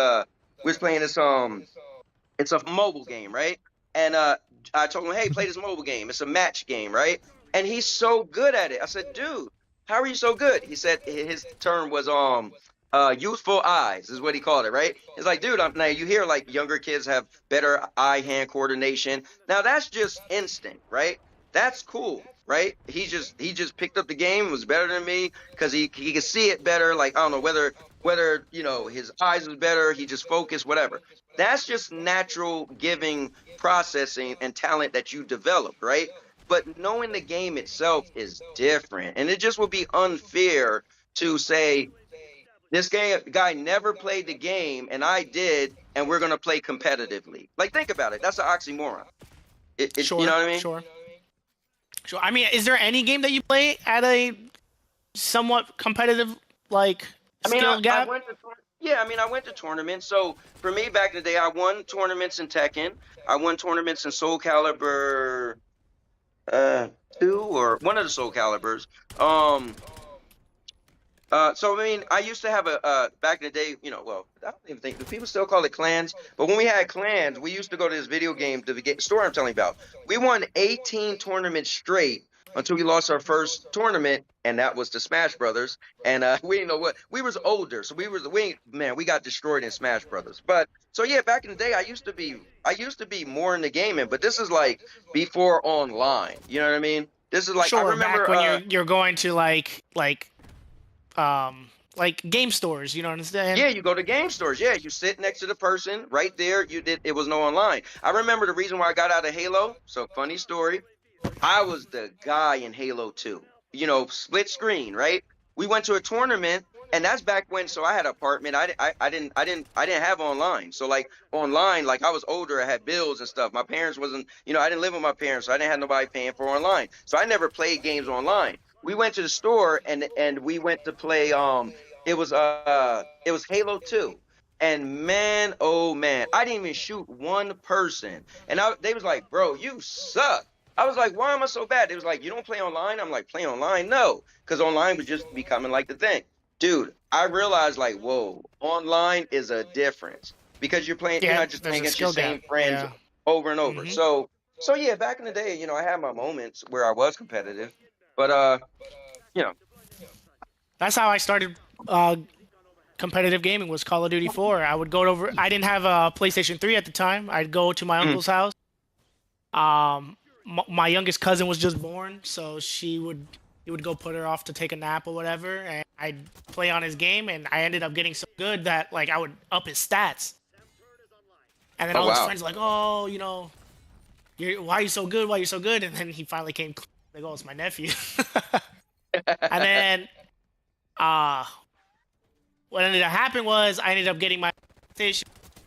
it's a mobile game, right? And I told him, hey, play this mobile game. It's a match game, right? And he's so good at it. I said, dude, how are you so good? He said his term was youthful eyes is what he called it, right? It's like, dude, now you hear like younger kids have better eye-hand coordination. Now that's just instinct, right? That's cool, right? He just picked up the game, was better than me because he could see it better. Like I don't know whether his eyes was better, he just focused, whatever. That's just natural giving, processing, and talent that you develop, right? But knowing the game itself is different, and it just would be unfair to say this guy never played the game and I did, and we're gonna play competitively. Like think about it, that's an oxymoron. Sure. You know what I mean? Sure. Sure. I mean, is there any game that you play at a somewhat competitive like I mean, skill I gap? went to yeah. I mean, I went to tournaments. So for me, back in the day, I won tournaments in Tekken. I won tournaments in Soul Calibur 2 or one of the Soul Calibers. So I mean, I used to have a back in the day, you know, well, I don't even think do people still call it clans, but when we had clans, we used to go to this video game store I'm telling you about. We won 18 tournaments straight until we lost our first tournament, and that was the Smash Brothers. And we didn't know what we was older, so we got destroyed in Smash Brothers. But so yeah, back in the day, I used to be more into gaming, but this is like before online. You know what I mean? This is like I Sure. remember Back when you're going to like game stores, you know what I'm saying? yeah, you go to game stores. Yeah, you sit next to the person right there. It was no online. I remember the reason why I got out of Halo. So funny story. I was the guy in Halo 2. You know, split screen, right? We went to a tournament, and that's back when. So I had an apartment. I didn't have online. So like online, like I was older. I had bills and stuff. My parents wasn't. You know, I didn't live with my parents, so I didn't have nobody paying for online. So I never played games online. We went to the store and we went to play. It was Halo 2. And man, oh man, I didn't even shoot one person. And they was like, bro, you suck. I was like, why am I so bad? They was like, you don't play online? I'm like, play online? No, because online was just becoming like the thing. Dude, I realized like, whoa, online is a difference because you're Yeah, not just there's playing a against your skill same gap. friends Yeah. over and over. Mhm. So yeah, back in the day, you know, I had my moments where I was competitive, but you know, That's how I started competitive gaming was Call of Duty 4. I would go over. I didn't have a PlayStation 3 at the time. I'd go to my Mm. uncle's house. My youngest cousin was just born, so he would go put her off to take a nap or whatever, and I'd play on his game, and I ended up getting so good that like I would up his stats. And then Oh all his wow. friends were like, oh, you know, why are you so good? Why are you so good? And then he finally came like, oh, it's my nephew. And then what ended up happening was I ended up getting my PlayStation.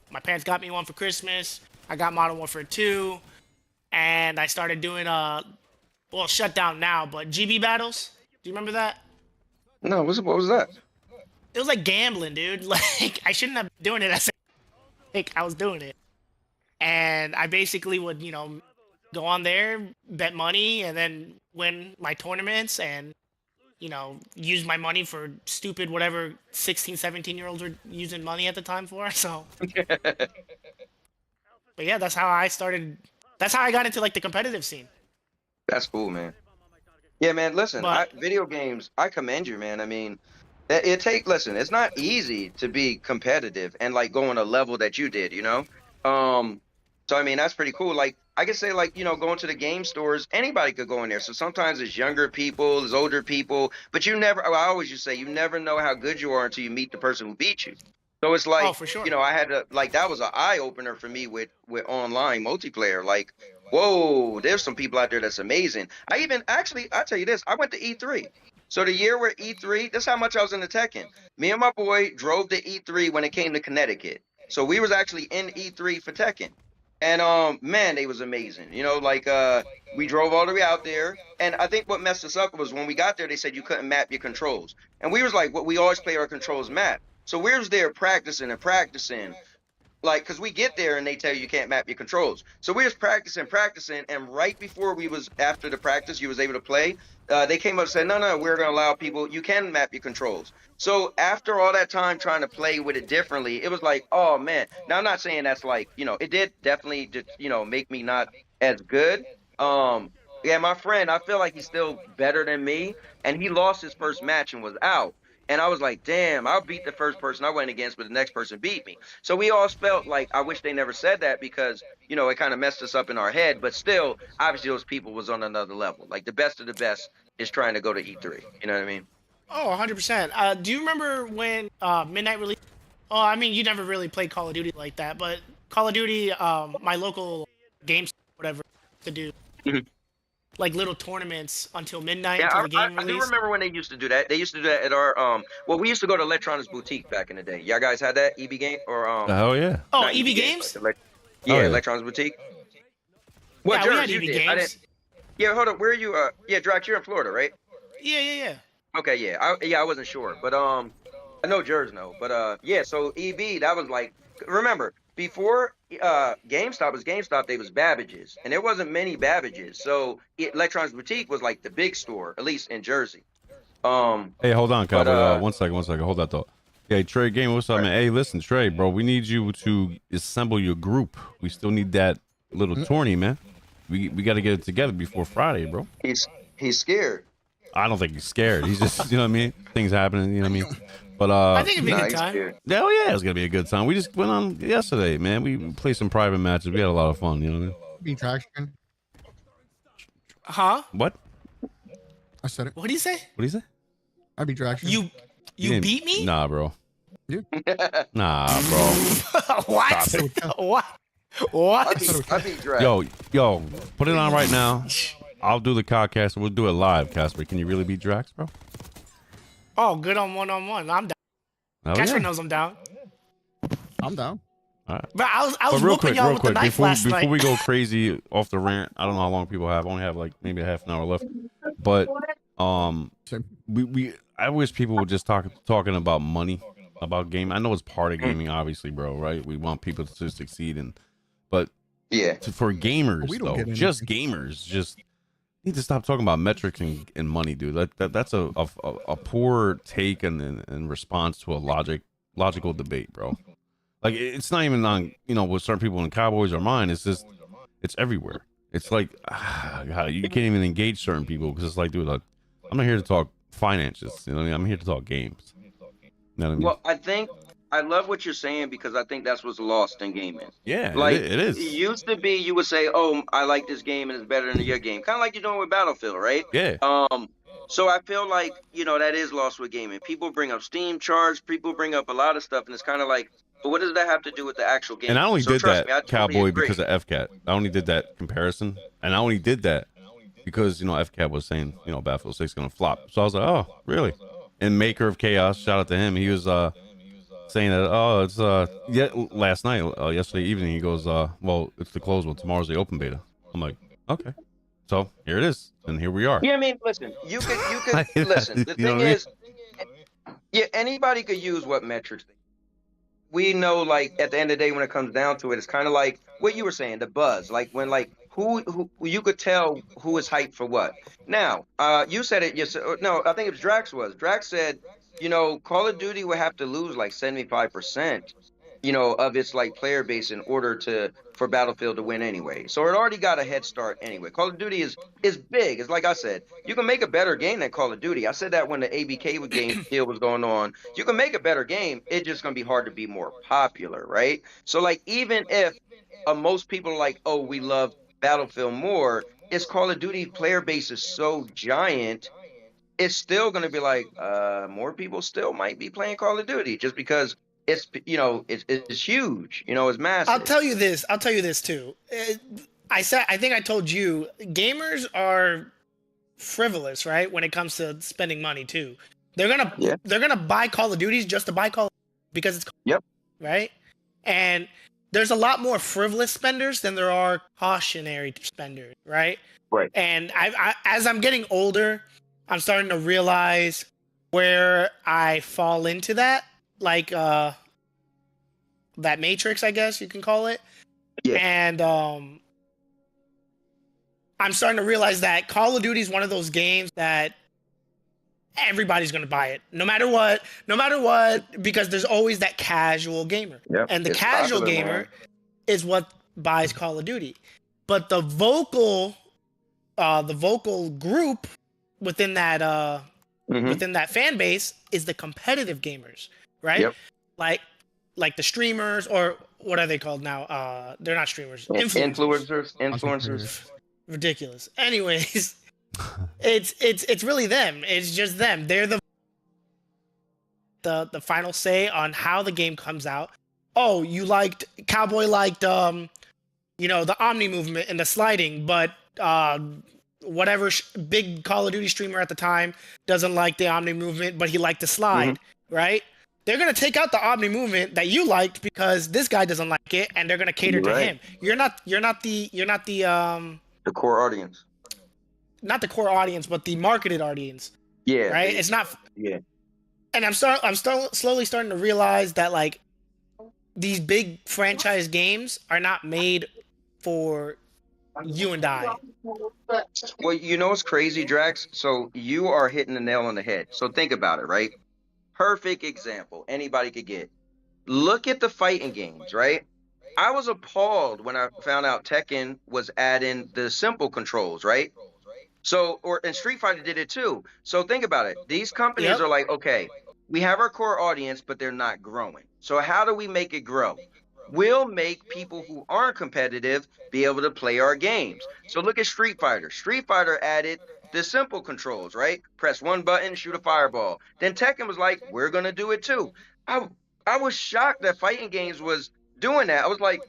My parents got me one for Christmas. I got Modern Warfare 2, and I started doing well, shut down now, but GB battles. Do you remember that? No, what was that? It was like gambling, dude. Like I shouldn't have been doing it. I was doing it, and I basically would, you know, go on there, bet money, and then win my tournaments, and you know, use my money for stupid whatever 16, 17-year-olds were using money at the time for. So, but yeah, that's how I started. That's how I got into like the competitive scene. That's cool, man. Yeah, man. Listen, But video games. I commend you, man. I mean, listen. It's not easy to be competitive and like go on a level that you did. You know. So I mean, that's pretty cool. Like I could say, like you know, going to the game stores, anybody could go in there. So sometimes it's younger people, it's older people, but you never. I always just say you never know how good you are until you meet the person who beat you. So it's like, oh, for sure. you know, I had to like that was an eye opener for me with online multiplayer. Like, whoa, there's some people out there that's amazing. I even actually, I'll tell you this, I went to E3. So the year where E3, that's how much I was into Tekken. Me and my boy drove to E3 when it came to Connecticut. So we was actually in E3 for Tekken. And man, they was amazing. You know, like we drove all the way out there. And I think what messed us up was when we got there, they said you couldn't map your controls. And we was like, what we always play our controls map. So we was there practicing and practicing, like, cause we get there and they tell you can't map your controls. So we was practicing, and right before we was after the practice, you was able to play. They came up and said, no, we're gonna allow people. You can map your controls. So after all that time trying to play with it differently, it was like, oh man. Now I'm not saying that's like, you know, it did definitely, you know, make me not as good. Yeah, my friend, I feel like he's still better than me, and he lost his first match and was out. And I was like, damn, I beat the first person I went against, but the next person beat me. So we all felt like I wish they never said that because, you know, it kind of messed us up in our head. But still, obviously, those people was on another level. Like the best of the best is trying to go to E3. You know what I mean? Oh, 100%. Do you remember when Midnight released? Oh, I mean, you never really played Call of Duty like that, but Call of Duty, my local games, whatever, to do Mhm. like little tournaments until midnight Yeah, until the I game do released. remember when they used to do that. They used to do that at our well, we used to go to Electronics Boutique back in the day. Y'all guys had that EB game or Oh yeah. Oh, not EB EB games? but yeah, Oh, yeah. Electronics Boutique. Well, Yeah, we had Jerz, you EV did. I games. didn't. Yeah, hold up. Where are you? Yeah, Drax, you're in Florida, right? Yeah. Okay, yeah. I wasn't sure, but I know Jerz know, but yeah. So EB, that was like, remember before GameStop was GameStop, they was Babbage's, and there wasn't many Babbage's. So Electronics Boutique was like the big store, at least in Jersey. Hey, hold on, But Cowboy. One second. Hold that thought. Hey, Trey Game, what's up, man? Hey, listen, Trey, bro, we need you to assemble your group. We still need that little tourney, man. We got to get it together before Friday, bro. he's scared. I don't think he's scared. He's just, you know what I mean? Things happening, you know what I mean? But I think it'd be a Nah, good he's time. scared. hell yeah, it's gonna be a good time. We just went on yesterday, man. We played some private matches. We had a lot of fun, you know what I mean? Be traction. Huh? What? I said it. What do you say? What do you say? I'd be traction. You didn't- beat me? Nah, bro. Yeah. Nah, bro. What? Stop What? I What? beat Drax. Yo, put it on right now. I'll do the podcast. We'll do it live, Casper. Can you really beat Drax, bro? Oh, good on one-on-one. I'm down. Hell Casper yeah. knows I'm down. I'm down. All right. But I was But real whooping quick, y'all with the knife last before night. we go crazy off the rant, I don't know how long people have. I only have like maybe a half an hour left. But Same. I wish people would just talking about money, about gaming. I know it's part of gaming, obviously, bro. Right? We want people to succeed, but Yeah. for gamers We don't though, get anything. just gamers, just need to stop talking about metrics and money, dude. That's a poor take and response to a logical debate, bro. Like it's not even on with certain people in Cowboys or mine. It's just it's everywhere. It's like God, you can't even engage certain people because it's like, dude, like, I'm not here to talk finances. You know what I mean? I'm here to talk games. You know what I mean? Well, I think I love what you're saying because I think that's what's lost in gaming. Yeah, Like it is. It used to be you would say, "Oh, I like this game and it's better than your game," kind of like you're doing with Battlefield, right? Yeah. So I feel like that is lost with gaming. People bring up Steam charts, people bring up a lot of stuff, and it's kind of like, but what does that have to do with the actual game? And I only So did trust that, me, I totally Cowboy, agree. because of FCAT. I only did that comparison, and I only did that because FCAT was saying Battlefield 6 is gonna flop. So I was like, oh, really? And Maker of Chaos, shout out to him. He was saying that it's last night, yesterday evening. He goes, well, it's the closed one. Tomorrow's the open beta. I'm like, okay. So here it is, and here we are. Yeah, I mean, listen, you could listen. The You know thing what I mean? is, yeah, anybody could use what metrics. We know, like at the end of the day, when it comes down to it, it's kind of like what you were saying, the buzz. Like when, like who you could tell who is hyped for what. Now, you said it. No, I think it was Drax. Drax said, Call of Duty would have to lose like 75%, of its like player base in order for Battlefield to win anyway. So it already got a head start anyway. Call of Duty is big. It's like I said, you can make a better game than Call of Duty. I said that when the ABK game deal was going on. You can make a better game. It's just gonna be hard to be more popular, right? So like even if most people are like, oh, we love Battlefield more, its Call of Duty player base is so giant. It's still going to be like more people still might be playing Call of Duty just because it's it's huge, it's massive. I'll tell you this too. I think I told you, gamers are frivolous, right? When it comes to spending money too. They're gonna buy Call of Duties just to buy Call of Duty because it's right? And there's a lot more frivolous spenders than there are cautionary spenders, right? Right. And I as I'm getting older, I'm starting to realize where I fall into that, like that matrix, I guess you can call it. Yeah. And I'm starting to realize that Call of Duty is one of those games that everybody's going to buy it, no matter what, because there's always that casual gamer. Yep, And the it's casual popular, gamer man. is what buys Call of Duty. But the vocal group within that within that fan base is the competitive gamers, right? Yep. Like the streamers, or what are they called now? They're not streamers. Influencers. Ridiculous. Anyways, it's really them. It's just them. They're the final say on how the game comes out. Oh, Cowboy liked the Omni movement and the sliding, but whatever big Call of Duty streamer at the time doesn't like the Omni movement, but he liked the slide, right? they're gonna take out the Omni movement that you liked because this guy doesn't like it, and they're gonna cater You're to right. him. The core audience. Not the core audience, but the marketed audience, Yeah. right? It's not. Yeah. And I'm slowly starting to realize that like these big franchise games are not made for you and I. Well, you know what's crazy, Drax? So you are hitting the nail on the head. So think about it, right? Perfect example anybody could get. Look at the fighting games, right? I was appalled when I found out Tekken was adding the simple controls, right? So, and Street Fighter did it too. So think about it. These companies Yep. are like, okay, we have our core audience, but they're not growing. So how do we make it grow? We'll make people who aren't competitive be able to play our games. So look at Street Fighter. Street Fighter added the simple controls, right? Press one button, shoot a fireball. Then Tekken was like, we're gonna do it too. I I was shocked that fighting games was doing that. I was like,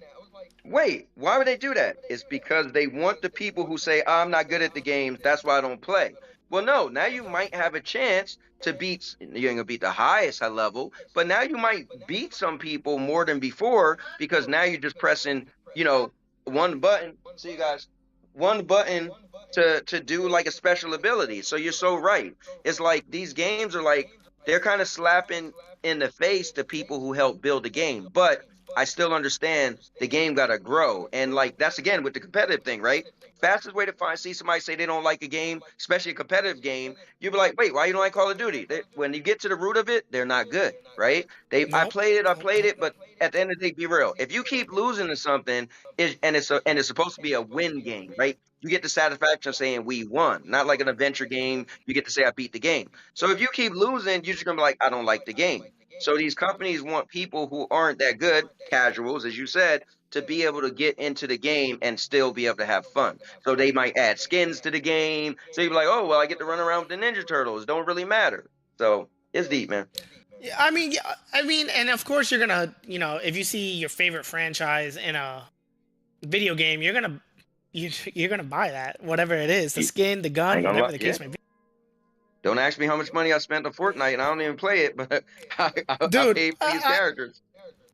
wait, why would they do that? It's because they want the people who say, I'm not good at the games, that's why I don't play. Well, no, now you might have a chance to beat, you ain't gonna beat the highest high level, but now you might beat some people more than before because now you're just pressing, one button. See you guys, one button to do like a special ability. So you're so right. It's like these games are like they're kind of slapping in the face to people who help build the game. But I still understand the game got to grow. And like that's again with the competitive thing, right? Fastest way to see somebody say they don't like a game, especially a competitive game, you'll be like, wait, why you don't like Call of Duty? When you get to the root of it, they're not good, right? I Nope. played it, but at the end of the day, be real. If you keep losing to something, it's supposed to be a win game, right? You get the satisfaction of saying we won, not like an adventure game. You get to say I beat the game. So if you keep losing, you're just gonna be like, I don't like the game. So these companies want people who aren't that good, casuals, as you said, to be able to get into the game and still be able to have fun. So they might add skins to the game. So you're like, oh, well, I get to run around with the Ninja Turtles. Don't really matter. So it's deep, man. Yeah, I mean, and of course you're gonna, if you see your favorite franchise in a video game, you're gonna buy that, whatever it is, the skin, the gun, whatever the case may be. Don't ask me how much money I spent on Fortnite, and I don't even play it, but I Dude, paid for these characters.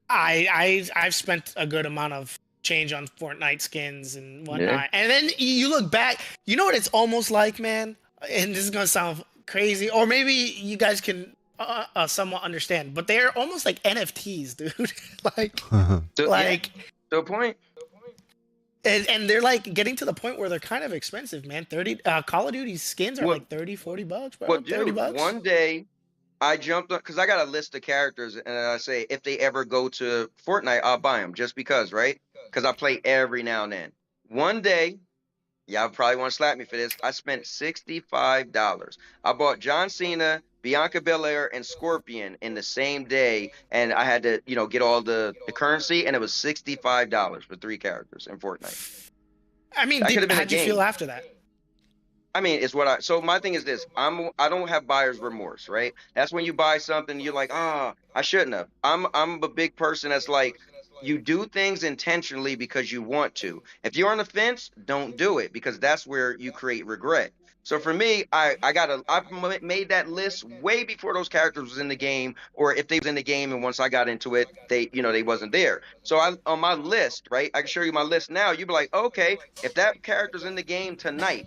I've spent a good amount of change on Fortnite skins and whatnot. Yeah. And then you look back, you know what it's almost like, man? And this is gonna sound crazy, or maybe you guys can somewhat understand, but they're almost like NFTs, dude. To a point. And they're like getting to the point where they're kind of expensive, man. Call of Duty skins are like 30, 40 bucks, bro. Well, 30 dude, bucks. one day I jumped on because I got a list of characters, and I say if they ever go to Fortnite, I'll buy them just because, right? Because I play every now and then. One day, y'all probably want to slap me for this. I spent $65. I bought John Cena, Bianca Belair, and Scorpion in the same day, and I had to, get all the currency, and it was $65 for 3 characters in Fortnite. I mean, how'd you feel after that? I mean, so my thing is this, I don't have buyer's remorse, right? That's when you buy something, you're like, I shouldn't have. I'm a big person that's like, you do things intentionally because you want to. If you're on the fence, don't do it because that's where you create regret. So for me, I've made that list way before those characters was in the game, or if they was in the game and once I got into it, they wasn't there. So on my list, right? I can show you my list now. You'd be like, okay, if that character's in the game tonight,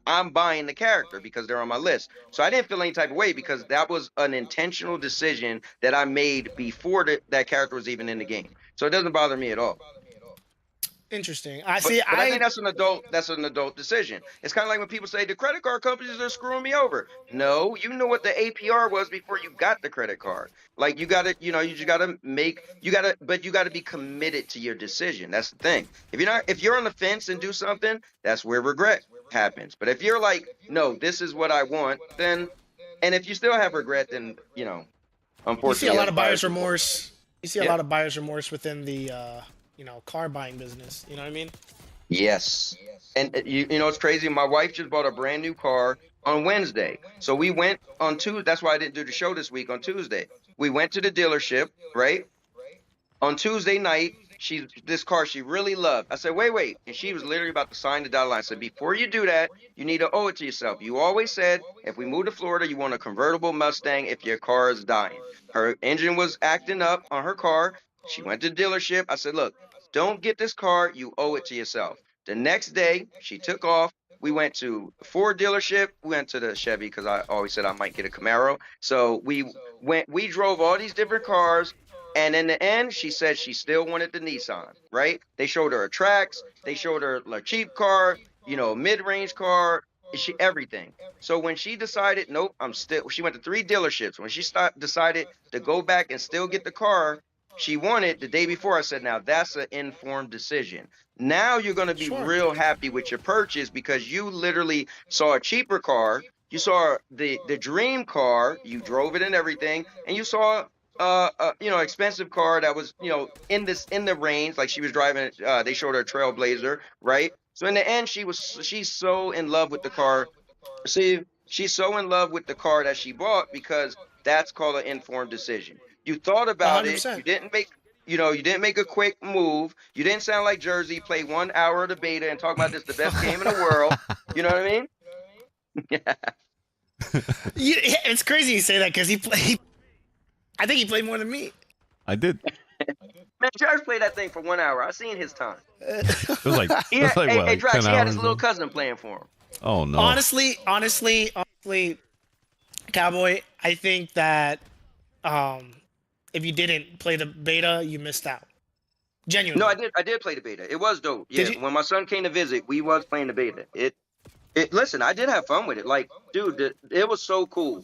I'm buying the character because they're on my list. So I didn't feel any type of way because that was an intentional decision that I made before that character was even in the game. So it doesn't bother me at all. Interesting. But I think that's an adult decision. It's kind of like when people say the credit card companies are screwing me over. No, you know what the APR was before you got the credit card. Like you gotta, you just gotta but you gotta be committed to your decision. That's the thing. If you're on the fence and do something, that's where regret happens. But if you're like, no, this is what I want, then, and if you still have regret, then, unfortunately. You see a lot of buyer's remorse. You see a lot of buyer's remorse within the, car buying business. You know what I mean? Yes. And it's crazy. My wife just bought a brand new car on Wednesday. So we went on Tuesday. That's why I didn't do the show this week on Tuesday. We went to the dealership, right? On Tuesday night, this car she really loved. I said, wait. And she was literally about to sign the dotted line. I said, before you do that, you need to owe it to yourself. You always said, if we move to Florida, you want a convertible Mustang if your car is dying. Her engine was acting up on her car. She went to the dealership. I said, look, don't get this car. You owe it to yourself. The next day, she took off. We went to Ford dealership. We went to the Chevy because I always said I might get a Camaro. So we drove all these different cars. And in the end, she said she still wanted the Nissan, right? They showed her a Trax. They showed her a cheap car, mid-range car, everything. So when she decided, nope, she went to 3 dealerships. When she decided to go back and still get the car she wanted the day before, I said, now that's an informed decision. Now you're going to be real happy with your purchase because you literally saw a cheaper car. You saw the dream car. You drove it and everything. And you saw expensive car that was, in the range, like she was driving. They showed her a Trailblazer, right? So in the end, she's so in love with the car. See, she's so in love with the car that she bought because that's called an informed decision. You thought about 100%. it. You didn't make a quick move. You didn't sound like Jersey, play 1 hour of the beta and talk about this the best game in the world. You know what I mean? It's crazy you say that because I think he played more than me. I did. Man, George played that thing for 1 hour. I seen his time. It was like, Hey, Drax, 10 he had his hours little or- cousin playing for him. Oh no. Honestly, Cowboy, I think that if you didn't play the beta, you missed out. Genuinely. No, I did play the beta. It was dope. Yeah, Did you? when my son came to visit, we was playing the beta. Listen, I did have fun with it. Like, dude, it was so cool.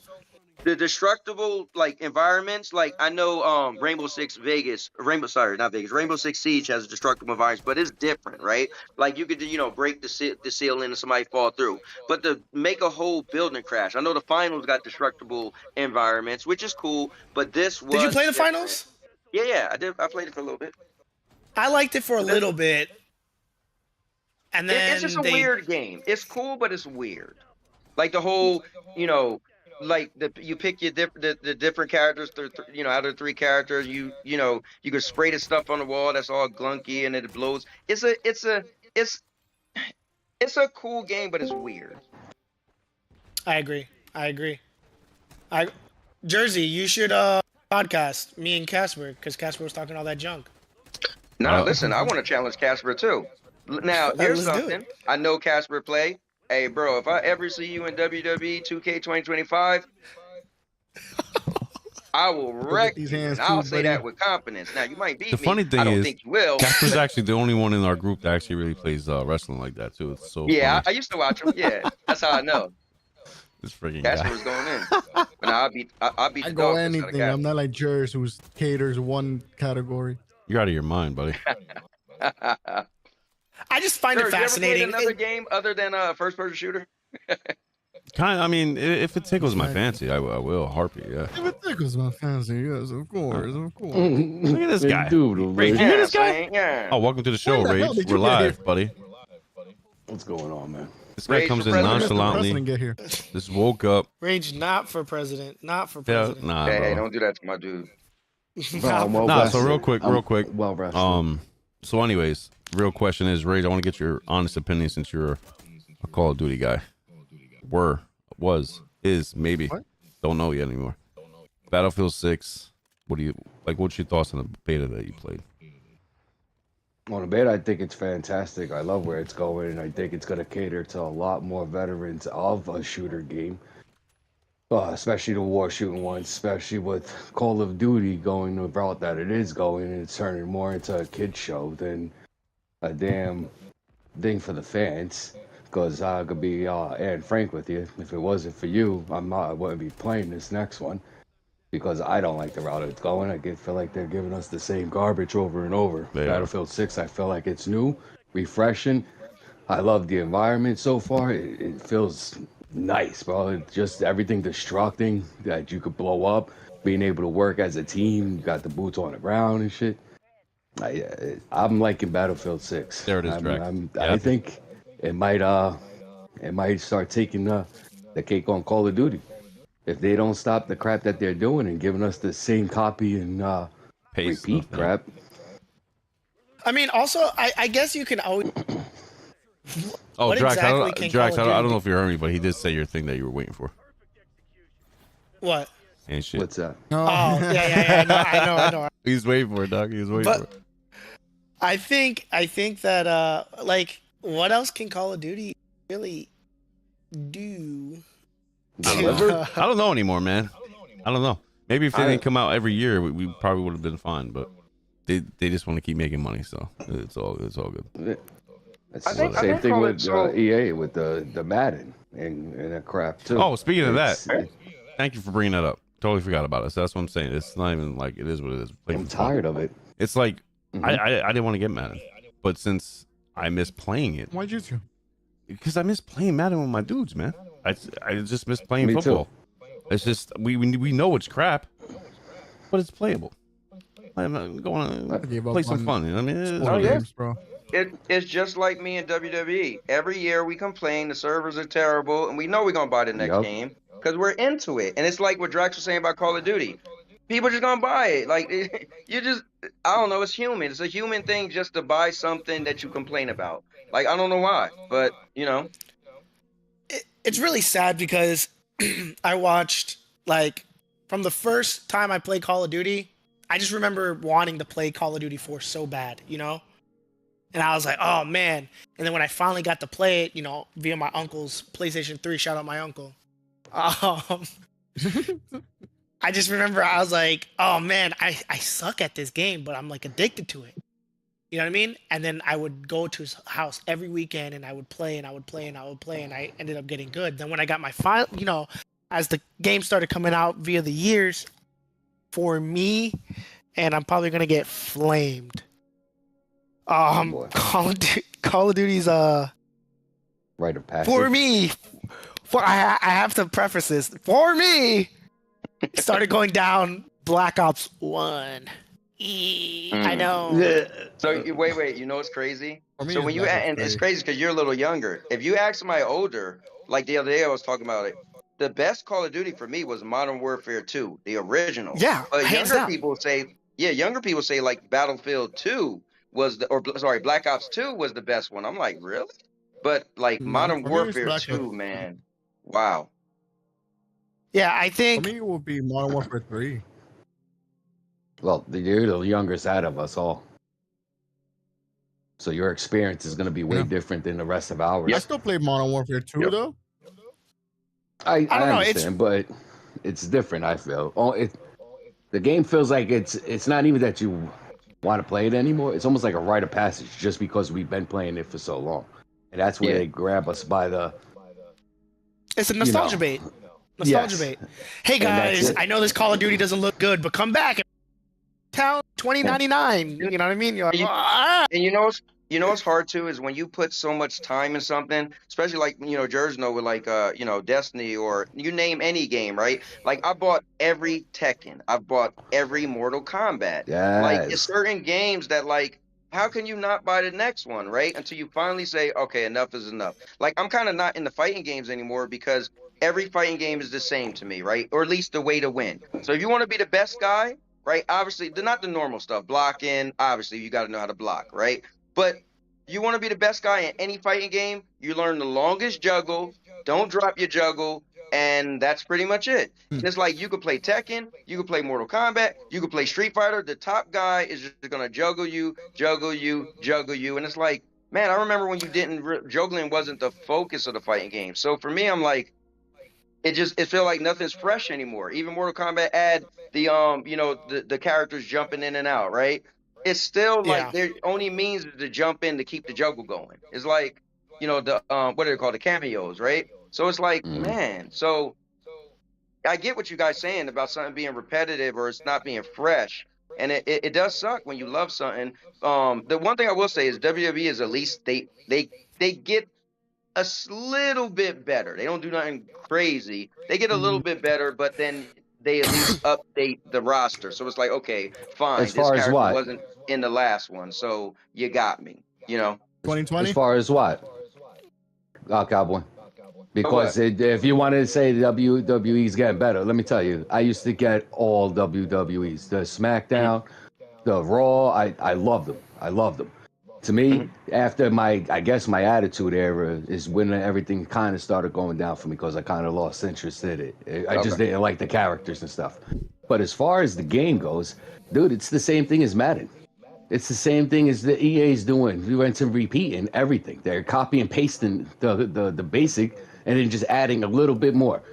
The destructible environments, I know Rainbow Six Siege has destructible environments, but it's different, right? Like you could break the ceiling and somebody fall through. But to make a whole building crash, I know the finals got destructible environments, which is cool. But this was. Did you play the different. finals? Yeah, I did. I played it for a little bit. I liked it for a little bit, and then It's just a weird game. It's cool, but it's weird. Like the whole, you pick the different characters, out of the 3 characters, you could spray the stuff on the wall that's all glunky and it blows. It's a cool game, but it's weird. I agree. Jersey, you should podcast me and Casper because Casper was talking all that junk. No, listen, I want to challenge Casper too. Now, here's Let's do something. it. I know Casper play. Hey, bro, if I ever see you in WWE 2K 2025, I will wreck these you. hands And I'll too, say buddy. that with confidence. Now, you might beat The me. funny thing I don't is, think you will. Casper's actually the only one in our group that actually really plays wrestling like that too. It's so Yeah, I funny. used to watch him. Yeah, that's how I know. This freaking Casper guy. was going in. But now I'll beat the I dog. go piss out of anything. Casper. I'm not like Jers, who's caters one category. You're out of your mind, buddy. I just find Sir, it you ever fascinating. played another game other than a first-person shooter? Kind of. I mean, if it tickles my fancy, I will. Heartbeat. Yeah. If it tickles my fancy, yes, of course. Look at this guy. Dude, Rage, you hear this guy? Saying, yeah. Oh, welcome to the show, Where the hell Rage. did We're you get live, here? buddy. what's going on, man? This guy Rage comes for in president. Mr. President nonchalantly. get here. Just woke up. Rage not for president. Not for Yeah, president. nah, Hey, bro. don't do that to my dude. Bro, I'm well Nah, so rested. real quick. I'm well rested. So anyways, real question is, Rage, I want to get your honest opinion since you're a Call of Duty guy. Is, maybe. What? Don't know yet anymore. Battlefield 6, what's your thoughts on the beta that you played? On the beta, I think it's fantastic. I love where it's going, and I think it's going to cater to a lot more veterans of a shooter game. Especially the war shooting ones, especially with Call of Duty going the route that it is going, and it's turning more into a kid show than a damn thing for the fans. Because I could be and frank with you, if it wasn't for you, I wouldn't be playing this next one. Because I don't like the route it's going. I feel like they're giving us the same garbage over and over. They are. Battlefield 6, I feel like it's new, refreshing. I love the environment so far. It feels nice, bro. It's just everything destructing that you could blow up, being able to work as a team. You got the boots on the ground and shit. I'm liking Battlefield 6. There it is, Drax. I think it might start taking the cake on Call of Duty. If they don't stop the crap that they're doing and giving us the same copy and Paste repeat stuff, yeah. crap, I mean, also, I guess you can always. Oh, What Drax, exactly can Call of I don't Duty know if you heard me, but he did say your thing that you were waiting for. What? And shit. What's that? No. Oh, yeah. No, I know. He's waiting for it, dog. He's waiting for But it. I think that like, what else can Call of Duty really do? Deliver? I don't know anymore, man. I don't know. Maybe if they didn't come out every year, we probably would have been fine. But they just want to keep making money, so it's all good. It's I think the same thing Call with it so- EA with the Madden and that crap too. Oh, speaking of that, It's- thank you for bringing that up. Totally forgot about it. So that's what I'm saying. It's not even like it is what it is. Play I'm for fun. tired of it. It's like Mhm. I didn't want to get Madden, but since I miss playing it, Why'd you two? because I miss playing Madden with my dudes, man. I just miss playing Me too. football. It's just we know it's crap, but it's playable. I'm going I to gave up play some on fun. You know what I mean, it's- sports yeah. games, bro. It's just like me and WWE. Every year we complain the servers are terrible, and we know we're gonna buy the next Yup. game because we're into it. And it's like what Drax was saying about Call of Duty. People just gonna buy it. Like you just, I don't know. It's human. It's a human thing just to buy something that you complain about. Like I don't know why, but you know. It's really sad because I watched, like, from the first time I played Call of Duty, I just remember wanting to play Call of Duty 4 so bad, you know? And I was like, oh man. And then when I finally got to play it, you know, via my uncle's PlayStation 3, shout out my uncle. I just remember I was like, oh man, I suck at this game, but I'm like addicted to it. You know what I mean? And then I would go to his house every weekend and I would play and I would play and I would play and I ended up getting good. Then when I got my final, you know, as the game started coming out via the years, for me, and I'm probably gonna get flamed. Boy. Call of Duty's Rite of passage. for me. I have to preface this. For me, it started going down Black Ops 1. I know. So wait, you know what's crazy? For me, So it's when you Black Ops and it's 3. crazy because you're a little younger. If you ask somebody older, like the other day I was talking about it, the best Call of Duty for me was Modern Warfare 2, the original. Yeah, But hands younger down. people say like Battlefield 2 was Black Ops 2 was the best one. I'm like, really? But like No, Modern for me, it's Warfare Black 2, Ops. man. Wow. Yeah, I For think me, it would be Modern Warfare 3. Well, you're the youngest out of us all. So your experience is going to be way Yeah. different than the rest of ours. I still play Modern Warfare 2 Yep. though. I don't know, it's- understand, but it's different. I feel. The game feels like it's not even that you want to play it anymore. It's almost like a rite of passage, just because we've been playing it for so long, and that's where Yeah. they grab us by the. it's a nostalgia know. bait. Nostalgia Yes. bait. Hey that's guys, it. I know this Call of Duty doesn't look good, but come back. Town 2099. You know what I mean? You're like, You- "Ah." And you know what's hard too is when you put so much time in something, especially like Jersey with like Destiny or you name any game, right? Like I bought every Tekken, I bought every Mortal Kombat. Like it's Yes. certain games that like how can you not buy the next one, right? Until you finally say, okay, enough is enough. Like I'm kind of not in the fighting games anymore because every fighting game is the same to me, right? Or at least the way to win. So if you want to be the best guy, right? Obviously, they're not the normal stuff. Blocking, obviously, you got to know how to block, right? But you want to be the best guy in any fighting game, you learn the longest juggle, don't drop your juggle, and that's pretty much it. And it's like you could play Tekken, you could play Mortal Kombat, you could play Street Fighter. The top guy is just going to juggle you, and it's like, man, I remember when you didn't juggling wasn't the focus of the fighting game. So for me, I'm like, it feel like nothing's fresh anymore. Even Mortal Kombat add the the characters jumping in and out, right? It's still like Yeah. their only means is to jump in to keep the juggle going. It's like, the what are they called? The cameos, right? So it's like, Mhm. man, so I get what you guys saying about something being repetitive or it's not being fresh. And it does suck when you love something. The one thing I will say is WWE is at least they get a little bit better. They don't do nothing crazy. They get a little bit better, but then they at least update the roster. So it's like, okay, fine. As This far as character what? wasn't in the last one, so you got me. As 2020. far as what? Cowboy. Because if you wanted to say WWE's getting better, let me tell you, I used to get all WWE's. The SmackDown, the Raw, I loved them. I loved them. To me, after my Attitude Era is when everything kind of started going down for me because I kind of lost interest in it. I just didn't like the characters and stuff. But as far as the game goes, dude, it's the same thing as Madden. It's the same thing as the EA's doing. We went to repeating everything. They're copy and pasting the basic and then just adding a little bit more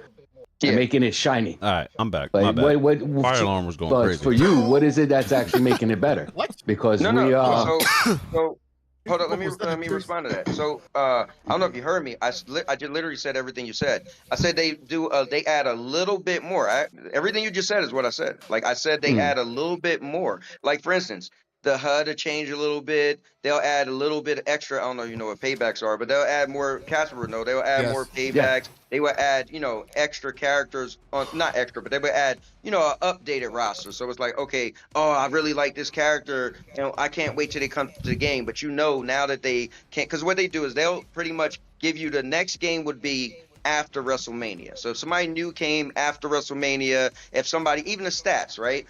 and making it shiny. All right, I'm back. Like, My bad. what Fire alarm was going but crazy. for you, what is it that's actually making it better? Because So hold on, let me respond to that. So I don't know if you heard me. I just literally said everything you said. I said they add a little bit more. Everything you just said is what I said. Like I said, they add a little bit more. Like for instance, the HUD to change a little bit. They'll add a little bit extra. I don't know, what paybacks are, but they'll add more. Casper would know. They'll add more paybacks. Yeah. They will add, extra characters on, not extra, but they would add, an updated roster. So it's like, okay, I really like this character, and I can't wait till they come to the game. But now that they can't, because what they do is they'll pretty much give you the next game would be after WrestleMania. So if somebody new came after WrestleMania, if somebody, even the stats, right?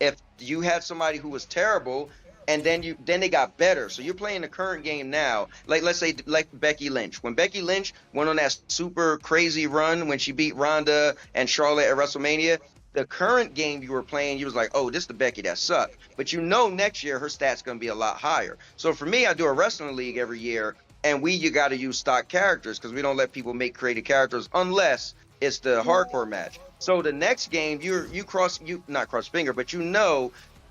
If you had somebody who was terrible and then they got better. So you're playing the current game now. Like let's say like Becky Lynch. When Becky Lynch went on that super crazy run when she beat Ronda and Charlotte at WrestleMania, the current game you were playing, you was like, oh, this is the Becky that sucked. But next year her stats going to be a lot higher. So for me, I do a wrestling league every year. And you got to use stock characters because we don't let people make creative characters unless it's the hardcore match. So the next game, not cross finger, but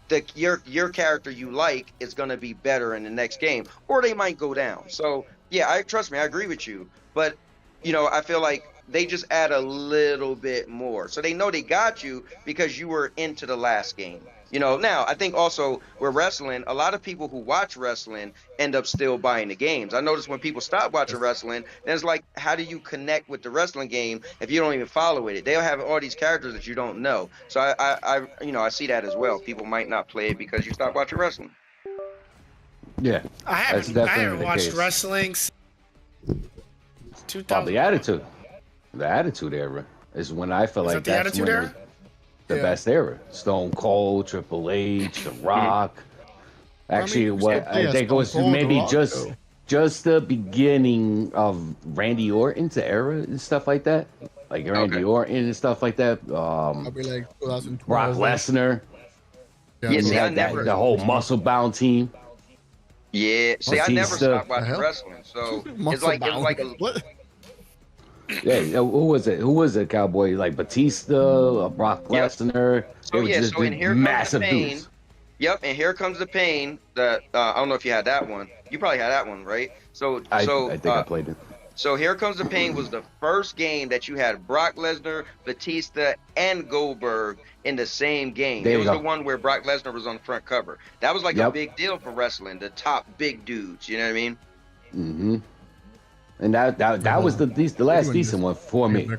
that your character you like is going to be better in the next game, or they might go down. So yeah, trust me, I agree with you. But I feel like they just add a little bit more, so they know they got you because you were into the last game. Now I think also with wrestling, a lot of people who watch wrestling end up still buying the games. I notice when people stop watching wrestling, then it's like, how do you connect with the wrestling game if you don't even follow it? They'll have all these characters that you don't know. So I see that as well. People might not play it because you stop watching wrestling. Yeah, I haven't watched wrestling since 2000. The Attitude Era is when I feel like that's Attitude Era? The best era. Stone Cold, Triple H, The Rock. Actually, I think it was maybe just the beginning of Randy Orton's era and stuff like that. Like Randy Orton and stuff like that. Probably like 2012. Brock Lesnar. Yeah, the whole muscle bound team. Yeah, see, I never stopped watching wrestling, so it's like what? Yeah, who was it? Who was it? Cowboy like Batista, Brock Lesnar. So and here comes the pain. Dudes. Yep, and here comes the pain. That I don't know if you had that one. You probably had that one, right? I think I played it. So Here Comes the Pain was the first game that you had Brock Lesnar, Batista, and Goldberg in the same game. It was the one where Brock Lesnar was on the front cover. That was like a big deal for wrestling, the top big dudes. You know what I mean? Mm-hmm. And that was the last decent one for me.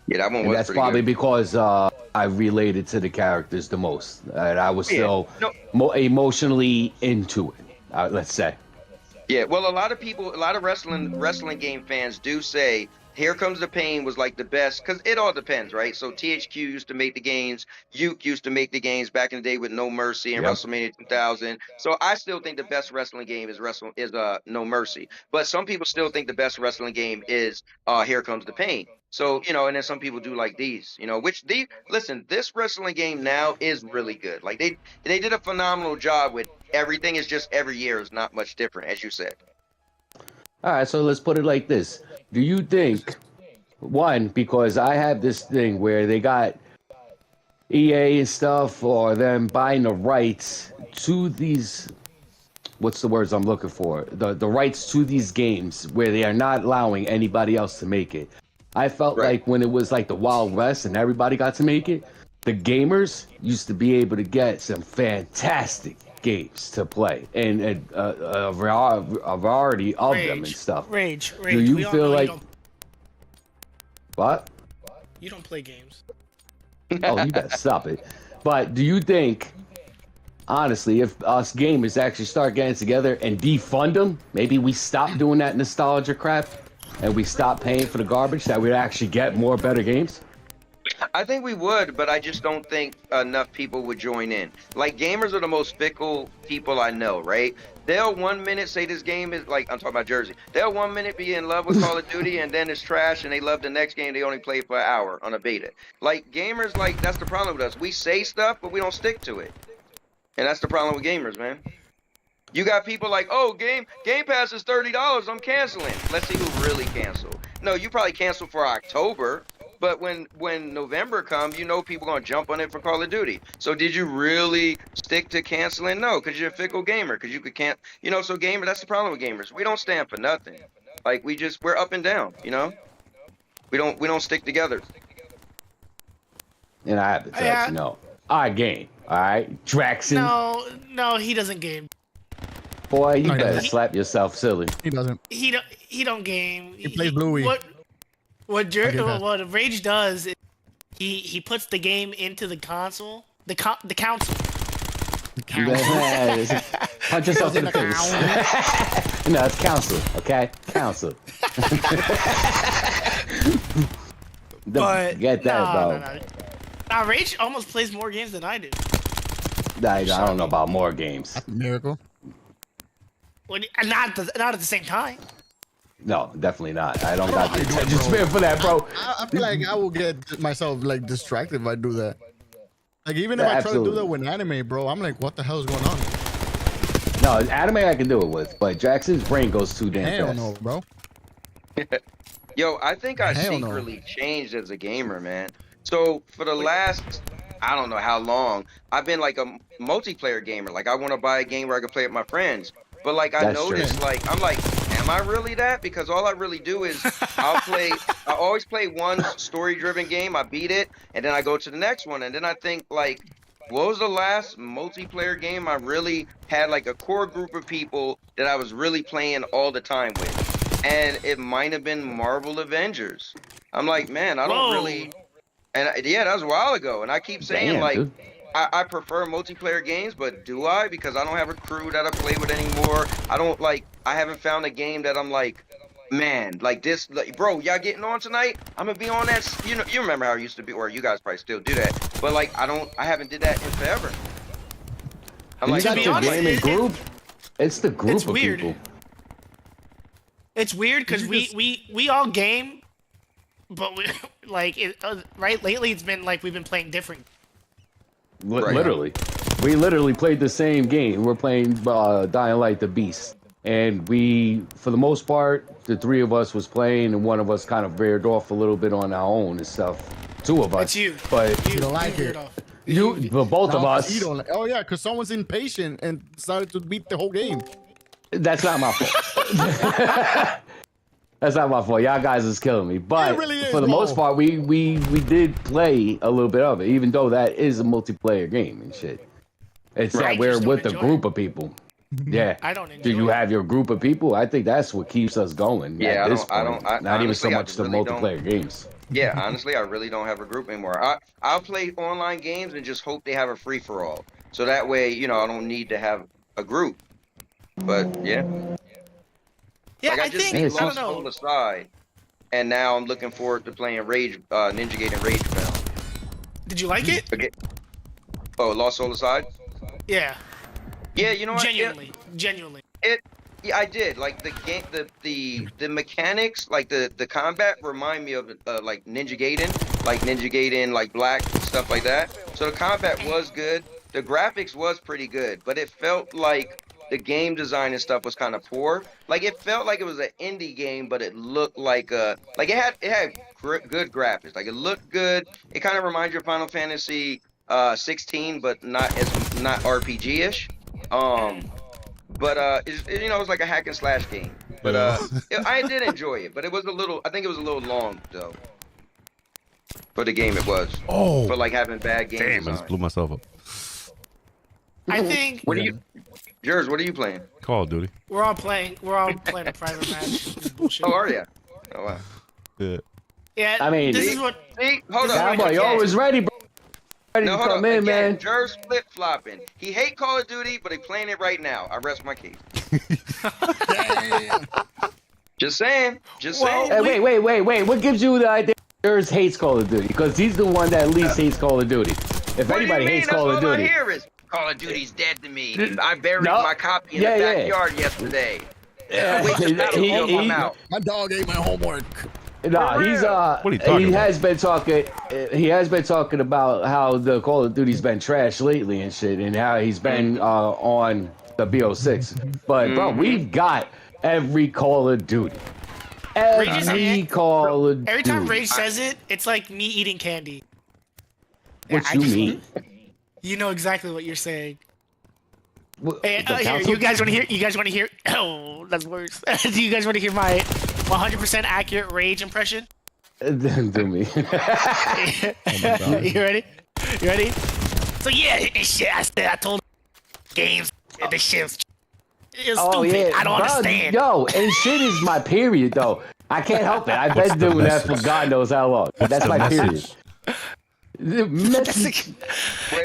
Yeah, that one and was that's pretty probably good. because I related to the characters the most. And I was still more emotionally into it, let's say. Yeah, well, a lot of wrestling game fans do say Here Comes the Pain was like the best, because it all depends, right? So THQ used to make the games, Uke used to make the games back in the day with No Mercy and WrestleMania 2000. So I still think the best wrestling game is No Mercy, but some people still think the best wrestling game is Here Comes the Pain. So and then some people do like these, listen, this wrestling game now is really good. Like they did a phenomenal job with everything. Is just every year is not much different, as you said. All right, so let's put it like this. Do you think, one, because I have this thing where they got EA and stuff, or them buying the rights to these, what's the words I'm looking for? The rights to these games where they are not allowing anybody else to make it. I felt like when it was like the Wild West and everybody got to make it, the gamers used to be able to get some fantastic games to play and a variety of them and stuff. Rage. Do you feel like what? You don't play games. Oh, you better stop it. But do you think, honestly, if us gamers actually start getting together and defund them, maybe we stop doing that nostalgia crap and we stop paying for the garbage, that we'd actually get more better games? I think we would, but I just don't think enough people would join in. Like, gamers are the most fickle people I know, right? They'll 1 minute say this game is like, I'm talking about Jersey. They'll 1 minute be in love with Call of Duty and then it's trash and they love the next game they only play for an hour on a beta. Like, gamers, like, that's the problem with us. We say stuff, but we don't stick to it. And that's the problem with gamers, man. You got people like, oh, Game Pass is $30, I'm canceling. Let's see who really canceled. No, you probably canceled for October. But when November comes, you know people gonna jump on it for Call of Duty. So did you really stick to canceling? No, because you're a fickle gamer. Because you could can't, you know. So gamer, that's the problem with gamers. We don't stand for nothing. Like we're up and down. You know, we don't stick together. And I have to tell you, no, I game. All right, Draxon. No, he doesn't game. Boy, you better slap yourself silly. He doesn't. He don't game. He plays Bluey. What Rage does is he puts the game into the console, the console. Punch yourself in the face. No, it's council, okay? Council. But get that, bro. No. Now Rage almost plays more games than I do. I don't know about more games. That's a miracle. Not at the same time. No, definitely not. I don't got the attention span for that, bro. I feel like I will get myself like distracted if I do that. Like even if I try to do that with anime, bro, I'm like, what the hell is going on? No, anime I can do it with, but Jackson's brain goes too damn fast. Hell no, bro. Yo, I think I secretly changed as a gamer, man. So for the last, I don't know how long, I've been like a multiplayer gamer. Like I want to buy a game where I can play with my friends. But like I noticed, like I'm like, am I really that? Because all I really do is I always play one story-driven game, I beat it, and then I go to the next one, and then I think like, what was the last multiplayer game I really had like a core group of people that I was really playing all the time with? And it might have been Marvel Avengers. I'm like, man, I don't really, and yeah, that was a while ago, and I keep saying like. Dude. I prefer multiplayer games, but do I? Because I don't have a crew that I play with anymore. I haven't found a game that I'm like, man, like this, like, bro, y'all getting on tonight? I'm gonna be on that. You know, you remember how it used to be, or you guys probably still do that. But like, I haven't did that in forever. I'm like, to be honest, gaming group. It's the group of weird. people. It's weird because we all game, but we like right lately. It's been like we've been playing different. Literally, we literally played the same game. We're playing Dying Light: The Beast, and we, for the most part, the three of us was playing, and one of us kind of veered off a little bit on our own and stuff. Two of us, it's you, but you don't like it. But both of us. You don't. Oh yeah, because someone's impatient and decided to beat the whole game. That's not my fault. That's not my fault. Y'all guys is killing me. But really is, for the most part, we did play a little bit of it, even though that is a multiplayer game and shit. It's that we're with a group of people. Yeah. I don't enjoy Do you have your group of people? I think that's what keeps us going. Yeah, I don't. Not even so much the multiplayer games. Yeah, honestly, I really don't have a group anymore. I'll play online games and just hope they have a free for all. So that way, you know, I don't need to have a group. But yeah. Yeah, like, I think lost on the side, and now I'm looking forward to playing Rage, Ninja Gate and Rage Bound. Did you like it? Okay. Oh, Lost Soul Aside? Yeah. Yeah, you know what? Genuinely. Yeah, I did. Like the game, the mechanics, like the combat remind me of like Ninja Gaiden, like Black stuff like that. So the combat was good. The graphics was pretty good, but it felt like the game design and stuff was kind of poor. Like it felt like it was an indie game, but it looked like it had good graphics. Like it looked good. It kind of reminds you of Final Fantasy 16, but not RPG-ish. But it was like a hack and slash game. But I did enjoy it. But it was I think it was a little long though. For the game it was. Oh. For like having bad games. Damn, I just blew myself up. I think. What are you? Yours, what are you playing? Call of Duty. We're all playing a private match. Oh, are you? Oh, wow. Yeah. Yeah, I mean, this is what. See, hold on. Cowboy, you always ready, bro. Ready to come in, man. Jer's flip-flopping. He hate Call of Duty, but he playing it right now. I rest my case. Just saying. Hey, wait. What gives you the idea Jers hates Call of Duty because he's the one that least hates Call of Duty. If What do you anybody mean? hates That's Call all of I Duty, hear is Call of Duty's dead to me. I buried No. my copy in Yeah, the yeah. backyard yesterday. Yeah, Wait till Battlefield come out. My dog ate my homework. nah, For he's real? What are you talking he about? has been talking. He has been talking about how the Call of Duty's been trash lately and shit, and how he's been on the BO6. But bro, we've got every Call of Duty. Rage's Every hand- Call of Every Duty. time Rage says it, it's like me eating candy. What I you just- mean? You know exactly what you're saying. What, Hey, the here, council? you guys want to hear? You guys want to hear? Oh, that's worse. Do you guys want to hear my 100% accurate Rage impression? Do me. You ready? You ready? So yeah, and shit. I told games this shit was stupid. I don't bro, understand. Yo, and shit is my period though. I can't help it. I've been doing that for God knows how long. That's the my period. message? The message.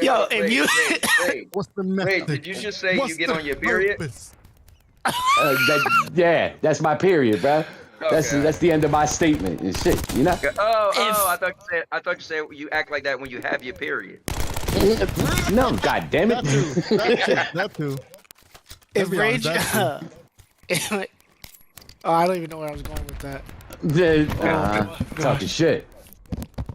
Yo, if you What's the Wait, message? did you just say What's you get the on your period? purpose? Yeah, that's my period, bro. That's Okay. that's the end of my statement and shit. You know. Oh, I thought you said you act like that when you have your period. No, God damn That too. it. That too. if be honest, Rage, that's oh, I don't even know where I was going with that. Talking shit.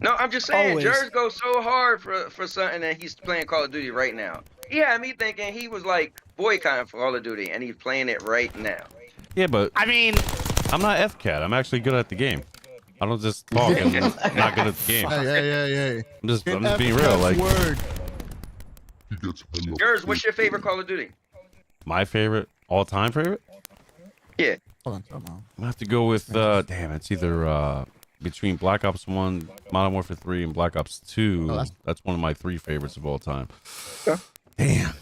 No, I'm just saying, Always. Jers goes so hard for something that he's playing Call of Duty right now. He had me thinking he was like boycotting for Call of Duty, and he's playing it right now. Yeah, but I mean, I'm not FCAT. I'm actually good at the game. I don't just talk and not good at the game. Hey. I'm just In being real. FCAT's Like word. Jers, what's your favorite Call of Duty? my favorite, all-time favorite. Yeah. Hold on, come on. I'm gonna have to go with damn. It's either between Black Ops 1, Modern Warfare 3, and Black Ops 2. Oh, that's one of my 3 favorites of all time. Yeah. Damn,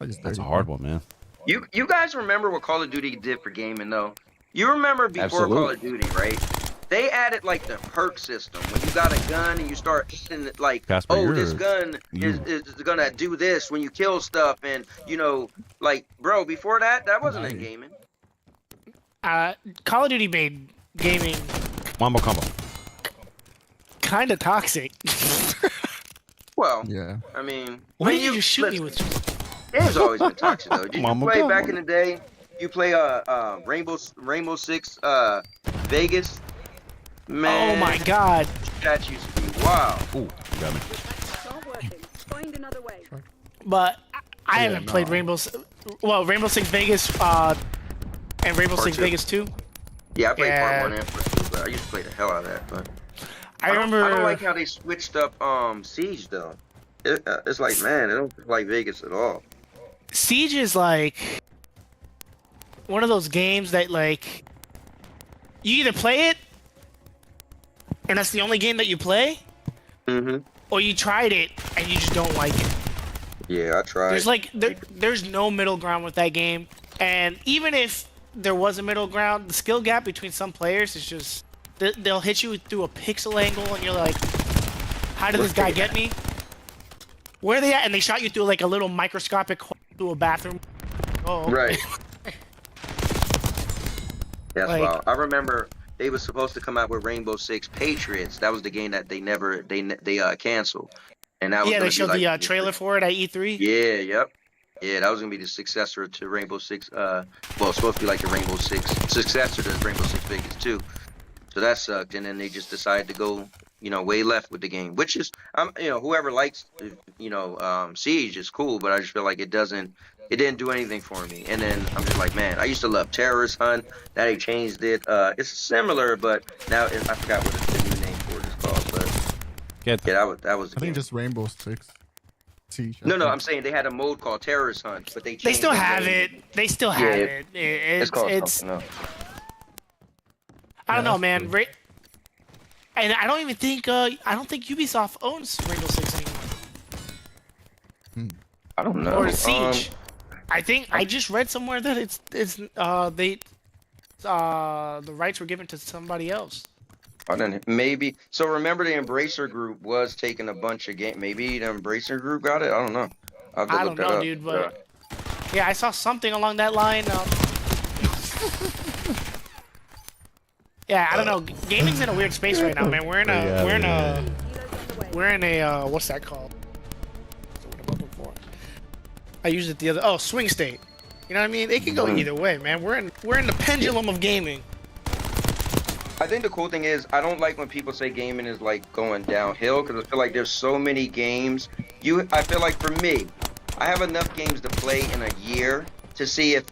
I just that's a dirty. hard one, man. You guys remember what Call of Duty did for gaming though? You remember before Absolutely. Call of Duty, right? They added like the perk system when you got a gun and you start hitting it like, Casper, oh, you're- this gun is gonna do this when you kill stuff, and you know, like, bro, before that wasn't in gaming. Call of Duty made gaming Mambo combo. kind of toxic. Well, Yeah. I mean, Why when did you just shoot me listen, with? game's always been toxic though. Did you Mama play come back on. in the day? You play Rainbow Six Vegas? Man, Oh my god. that used to be wild. Ooh, you got me. Not working. Find another way. But I Yeah, haven't played no. Rainbow Six Vegas and Rainbow Part Six two. Vegas 2. Yeah, I played Yeah. part 1 and part 2, but I used to play the hell out of that. But I remember I don't like how they switched up Siege though. It's like, man, it don't look like Vegas at all. Siege is like one of those games that like you either play it and that's the only game that you play, Mm-hmm. or you tried it and you just don't like it. Yeah, I tried. There's like there's no middle ground with that game, and even if there was a middle ground, the skill gap between some players is just they'll hit you through a pixel angle, and you're like, how did this guy get me? Where are they at? And they shot you through like a little microscopic hole through a bathroom. Oh, Right. That's Like- wild. I remember they was supposed to come out with Rainbow Six Patriots. That was the game that they canceled. And that was Yeah, gonna they be showed like, the trailer for it at E3. Yeah, yep. Yeah, that was gonna be the successor to Rainbow Six. Well, it's supposed to be like the Rainbow Six successor to Rainbow Six Vegas 2. So that sucked, and then they just decided to go, way left with the game. Which is, whoever likes, Siege is cool, but I just feel like it didn't do anything for me. And then I'm just like, man, I used to love Terrorist Hunt. Now they changed it. It's similar, but now I forgot what the new name for it is called. But Get yeah, that was the I think game. just Rainbow Six. Siege, I No, think. I'm saying they had a mode called Terrorist Hunt, but they changed They still the have name. it. They still have Yeah, it. It's called It's something else. I don't Yeah, know, that's man. true. And I don't even think Ubisoft owns Rainbow Six anymore. I don't know. Or Siege. I think I just read somewhere that the rights were given to somebody else. I don't maybe. So remember, the Embracer Group was taking a bunch of game. Maybe the Embracer Group got it. I don't know. I'll have to I look don't that know, up. dude, but yeah, I saw something along that line. Yeah, I don't know. Gaming's in a weird space right now, man. We're in a what's that called? What's the word I'm looking for? I used it the other. Swing state. You know what I mean? It can go either way, man. We're in the pendulum of gaming. I think the cool thing is I don't like when people say gaming is like going downhill because I feel like there's so many games. I feel like for me, I have enough games to play in a year to see if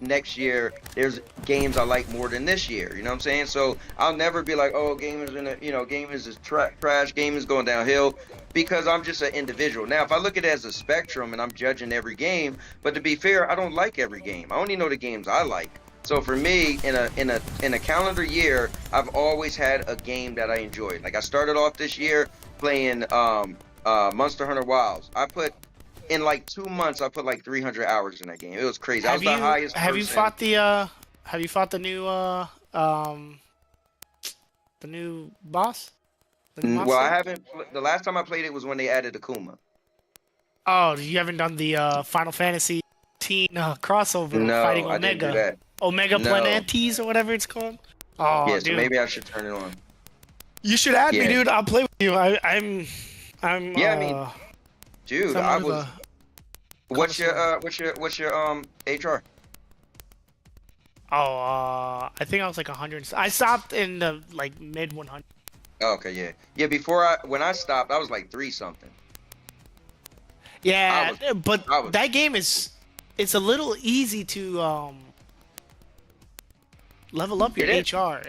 next year there's games I like more than this year. You know what I'm saying? So I'll never be like, oh, gaming is trash, gaming is going downhill, because I'm just an individual. Now, if I look at it as a spectrum and I'm judging every game, but to be fair, I don't like every game. I only know the games I like. So for me, in a calendar year, I've always had a game that I enjoyed. Like I started off this year playing Monster Hunter Wilds. In like 2 months, I put like 300 hours in that game. It was crazy. I was the highest. Have you fought the new boss? Well, I haven't. The last time I played it was when they added Akuma. Oh, you haven't done the Final Fantasy teen crossover No, fighting I didn't do Omega. that. Omega No. Planantes or whatever it's called. Oh, Yeah, dude. so maybe I should turn it on. You should add me, Yeah. dude. I'll play with you. I'm. Yeah, I mean, dude, I somewhat of was. a What's your connoisseur. what's your HR? I think I was like 100. I stopped in the like mid 100. Oh, okay, yeah, when I stopped, I was like 3 something. Yeah, I but was- that game it's a little easy to level up your It is. HR.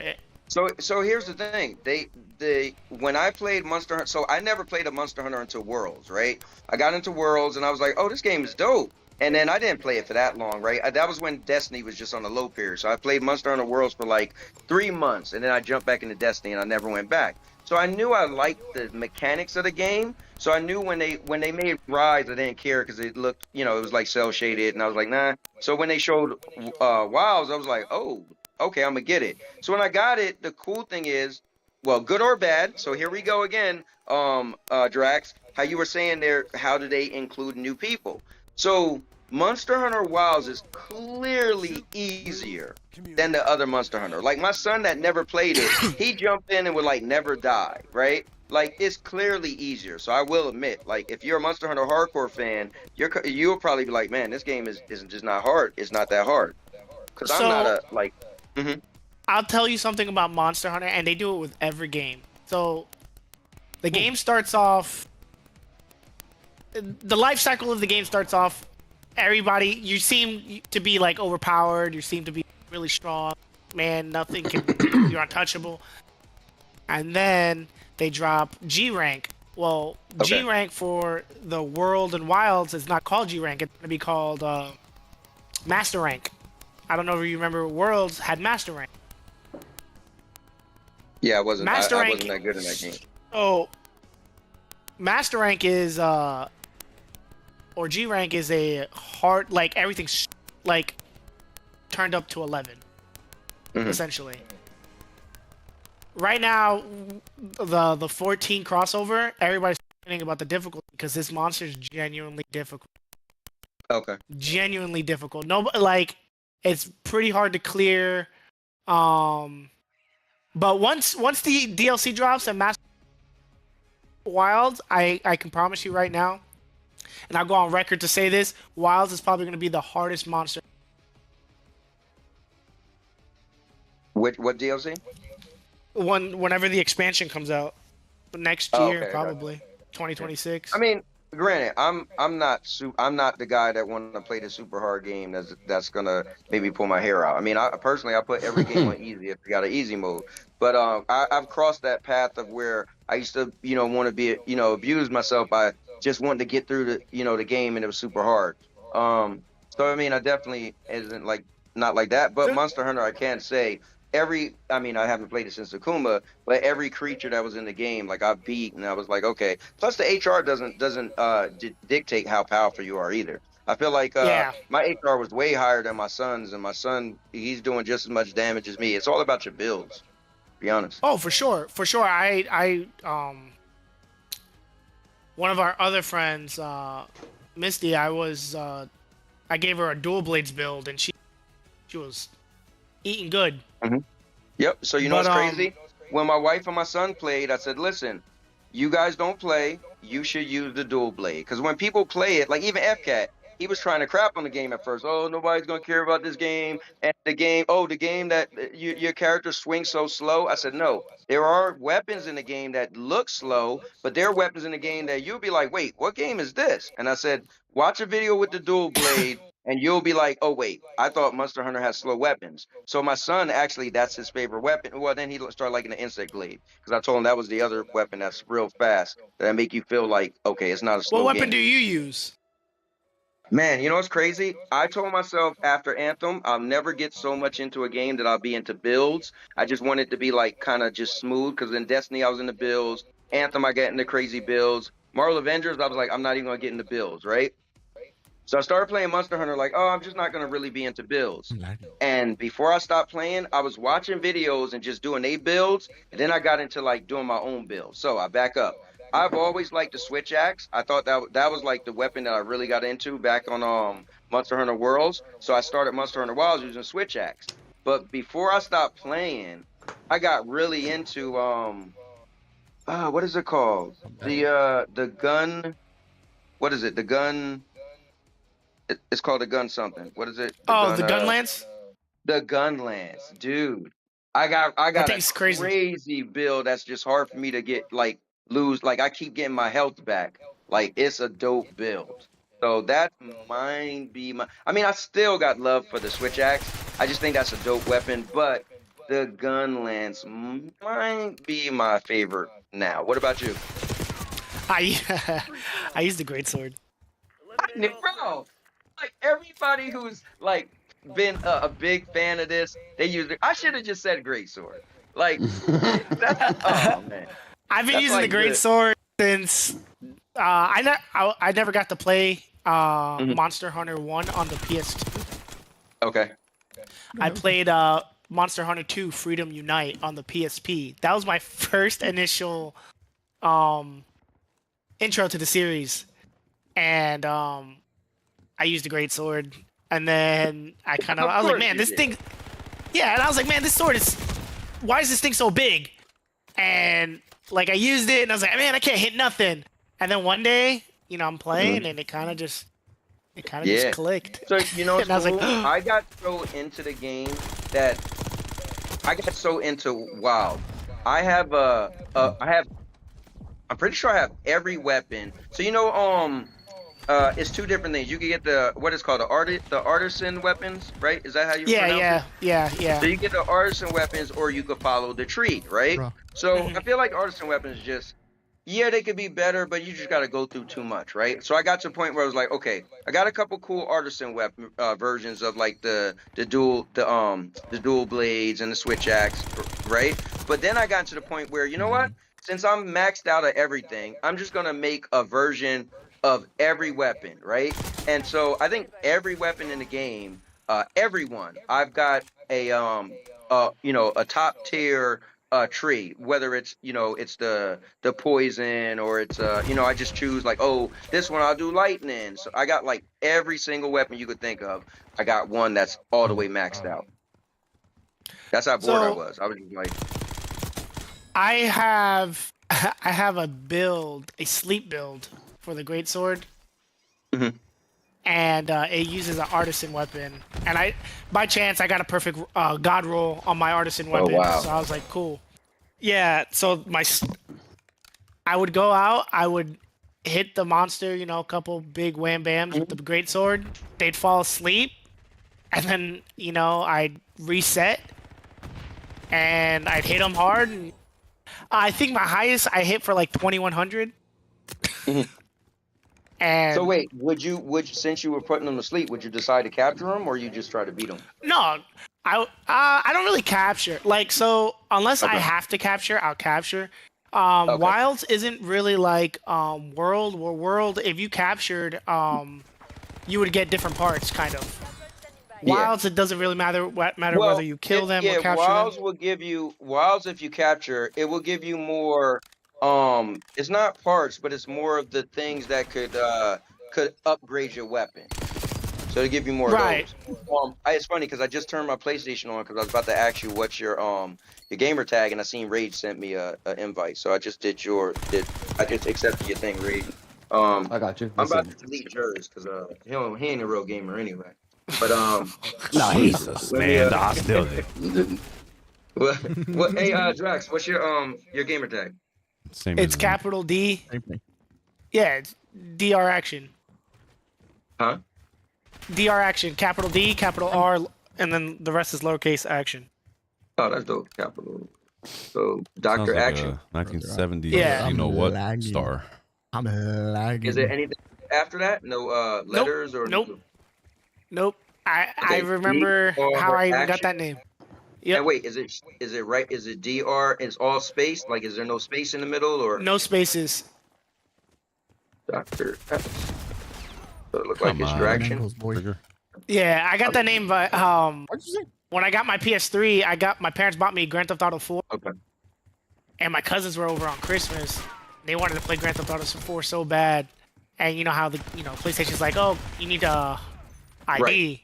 So here's the thing. When I played Monster Hunter, so I never played a Monster Hunter until Worlds, right? I got into Worlds and I was like, oh, this game is dope. And then I didn't play it for that long, right? That was when Destiny was just on a low period. So I played Monster Hunter Worlds for like 3 months, and then I jumped back into Destiny and I never went back. So I knew I liked the mechanics of the game. So I knew when they made Rise, I didn't care because it looked, it was like cell shaded, and I was like, nah. So when they showed Wilds, I was like, oh, okay, I'm gonna get it. So when I got it, the cool thing is, well, good or bad. So here we go again, Drax. How you were saying there, how do they include new people? So Monster Hunter Wilds is clearly easier than the other Monster Hunter. Like my son that never played it, he jumped in and would like never die, right? Like it's clearly easier. So I will admit, like if you're a Monster Hunter hardcore fan, you'll probably be like, man, this game is just not hard. It's not that hard. Because I'm not a like. Mm-hmm. I'll tell you something about Monster Hunter, and they do it with every game. So the game starts off. The life cycle of the game starts off. Everybody, you seem to be like overpowered. You seem to be really strong. Man, nothing can. You're untouchable. And then they drop G rank. Well, Okay. G rank for the World and Wilds is not called G rank. It's gonna be called Master rank. I don't know if you remember. Worlds had Master rank. Yeah, I wasn't. I Master rank. wasn't that good in that game. Oh, Master rank is or G rank is a hard, like everything's like turned up to 11, essentially. Right now, the 14 crossover, everybody's complaining about the difficulty because this monster is genuinely difficult. Okay. Genuinely difficult. No, like it's pretty hard to clear. But once the DLC drops and Master Wilds, I can promise you right now, and I'll go on record to say this, Wilds is probably going to be the hardest monster. What DLC? Whenever the expansion comes out next Oh, year, okay, probably 2026. I mean, granted, I'm not the guy that want to play the super hard game that's gonna maybe pull my hair out. I mean, I personally put every game on easy if you got an easy mode. But I've crossed that path of where I used to want to be abuse myself by just wanting to get through the game, and it was super hard. So I mean, I definitely isn't like not like that. But Monster Hunter, I can't say. I haven't played it since Akuma, but every creature that was in the game, like I beat, and I was like, okay. Plus, the HR doesn't dictate how powerful you are either. I feel like my HR was way higher than my son's, and my son, he's doing just as much damage as me. It's all about your builds, to be honest. Oh, for sure. I one of our other friends, Misty, I gave her a dual blades build, and she was eating good. Mhm. Yep. So you know But what's crazy? When my wife and my son played, I said, "Listen, you guys don't play. You should use the dual blade because when people play it, like even FCat, he was trying to crap on the game at first. Oh, nobody's gonna care about this game and the game. Oh, the game that your character swings so slow. I said, no. There are weapons in the game that look slow, but there are weapons in the game that you'll be like, wait, what game is this? And I said, watch a video with the dual blade and you'll be like, oh wait, I thought Monster Hunter has slow weapons. So my son actually, that's his favorite weapon. Well, then he started liking the insect blade because I told him that was the other weapon that's real fast that make you feel like, okay, it's not a what slow weapon do game. you use? Man, you know what's crazy? I told myself after Anthem, I'll never get so much into a game that I'll be into builds. I just want it to be like kind of just smooth because in Destiny I was into builds. Anthem I got into crazy builds. Marvel Avengers I was like, I'm not even gonna get into builds, right? So I started playing Monster Hunter like, oh, I'm just not going to really be into builds. And before I stopped playing, I was watching videos and just doing they builds. And then I got into like doing my own build. So I back up. I've always liked the switch axe. I thought that was like the weapon that I really got into back on Monster Hunter Worlds. So I started Monster Hunter Wilds using switch axe. But before I stopped playing, I got really into what is it called? The gun. What is it? The gun. It's called a gun something. What is it? Oh, the gun lance. The gun lance, dude. I got That a thing's crazy. crazy build that's just hard for me to get like lose. Like I keep getting my health back. Like it's a dope build. So that might be my. I mean, I still got love for the switch axe. I just think that's a dope weapon. But the gun lance might be my favorite now. What about you? I use the greatsword. Bro, like everybody who's like been a big fan of this, they use it. I should have just said great sword. Like that's oh man. I've been That's using like the greatsword since I never got to play Monster Hunter 1 on the PS2. Okay. I played Monster Hunter 2 Freedom Unite on the PSP. That was my first initial intro to the series. And I used the greatsword. And then I was like, man, this thing. Yeah, and I was like, man, this sword is. Why is this thing so big? And like I used it, and I was like, man, I can't hit nothing. And then one day, I'm playing, and it kind of just clicked. So you know, and I was like, I got so into the game that I got so into WoW. I'm pretty sure I have every weapon. So it's two different things. You can get the what is called the artisan weapons, right? Is that how you pronounce it? Yeah. So you get the artisan weapons, or you could follow the tree, right? Bro. So I feel like artisan weapons just they could be better, but you just got to go through too much, right? So I got to a point where I was like, okay, I got a couple cool artisan weapon versions of like the dual blades and the switch axe, right? But then I got to the point where you know what? Since I'm maxed out at everything, I'm just gonna make a version of every weapon, right? And so I think every weapon in the game, everyone, I've got a top tier tree, whether it's it's the poison or it's I just choose like, oh, this one I'll do lightning. So I got like every single weapon you could think of. I got one that's all the way maxed out. That's how bored I was. I was just like, I have a sleep build for the greatsword. Mhm. And it uses an artisan weapon. And by chance, I got a perfect god roll on my artisan weapon. wow. So I was like, cool. Yeah, so I would go out, I would hit the monster, a couple big wham bams with the greatsword. They'd fall asleep. And then, I'd reset. And I'd hit them hard. And I think my highest I hit for like 2,100. And so wait, since you were putting them to sleep, would you decide to capture them or you just try to beat them? No, I don't really capture. Like, so unless I have to capture, I'll capture. Wilds isn't really like World. Where World, if you captured, you would get different parts, kind of. Wilds, it doesn't really matter whether you kill them or capture Wilds them. will give you Wilds if you capture, it will give you more. It's not parts, but it's more of the things that could upgrade your weapon. so to give you more Right. of those. It's funny because I just turned my PlayStation on because I was about to ask you what's your gamer tag, and I seen Rage sent me a invite, so I just did I just accepted your thing, Rage. I got you. I'm about Listen. to delete yours because he ain't a real gamer anyway. But Nah, he's Jesus, let me, man, the hostility. what? Hey, Drax, what's your gamer tag? Same It's as capital D. Same thing. Yeah, it's DR action. Huh? DR action. Capital D, capital R, and then the rest is lowercase action. Oh, that's dope. Capital. So Sounds Doctor like Action. a 1970s, Yeah. you know what lagging. star. I'm lagging. Is there anything after that? No letters or Nope. Nope. I Okay, remember DR how I even got action? that name. Yep. And wait, is it right? Is it DR? It's all space? Like, is there no space in the middle or No spaces. Doctor X? So it look like Come it's on. your Nine action. angles, boy. Trigger. Yeah, I got that name, but What'd you say? when I got my PS3, my parents bought me Grand Theft Auto 4, Okay. and my cousins were over on Christmas. They wanted to play Grand Theft Auto 4 so bad, and you know how PlayStation's like, oh, you need a ID. Right.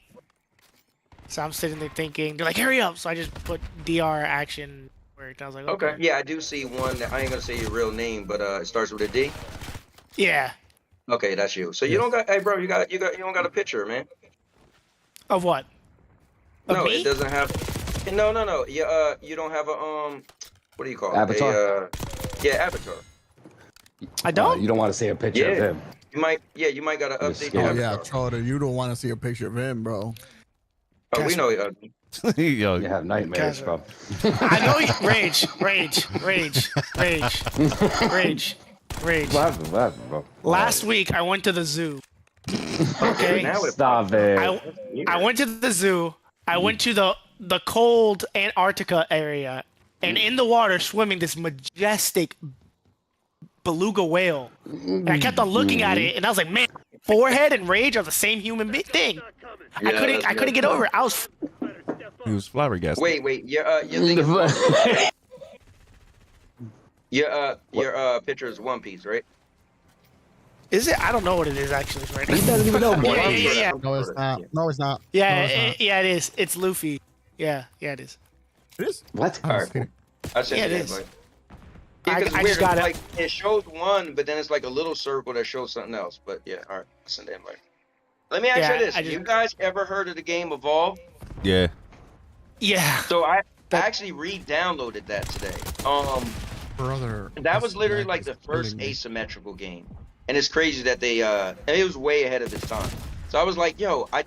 So I'm sitting there thinking, they're like, hurry up. So I just put DR action. Worked. I was like, Okay. Yeah, I do see one that I ain't gonna say your real name, but it starts with a D. Yeah. Okay, that's you. So you don't got, hey bro, you don't got a picture, man. Of what? Of No, me? it doesn't have. No. You don't have a what do you call it? Avatar? Yeah, avatar. I don't. You don't want to see a picture of Yeah. him. You might gotta You're update scared. your Oh yeah, avatar. Trotter, you don't want to see a picture of him, bro. Oh, we know it. Yo, You have nightmares, bro. I know you. Rage. What happened, bro? Last week, I went to the zoo. Okay. Now it's Stop it. I went to the zoo. I went to the cold Antarctica area, and in the water, swimming this majestic beluga whale. And I kept on looking at it, and I was like, man, forehead and rage are the same human thing. I couldn't get over it. I was. he was flabbergasted. Wait. Your thing is your picture is One Piece, right? Is it? I don't know what it is actually right He now. doesn't even know more. Yeah. No, it's not. No, it's not. Yeah, No, it's not. yeah, it is. It's Luffy. Yeah, it is. It is. What? I'm just kidding. I sent Yeah, you it that, is. but- I- Yeah, 'cause it's I weird. just got It's it. like it shows one, but then it's like a little circle that shows something else. But yeah, all right, I'll send that invite. Let me ask Yeah, you this: I just- you guys ever heard of the game Evolve? Yeah. Yeah. So I That- actually re-downloaded that today. Brother. That was this literally lag like is the first killing me. asymmetrical game, and it's crazy that they and it was way ahead of its time. So I was like, yo, I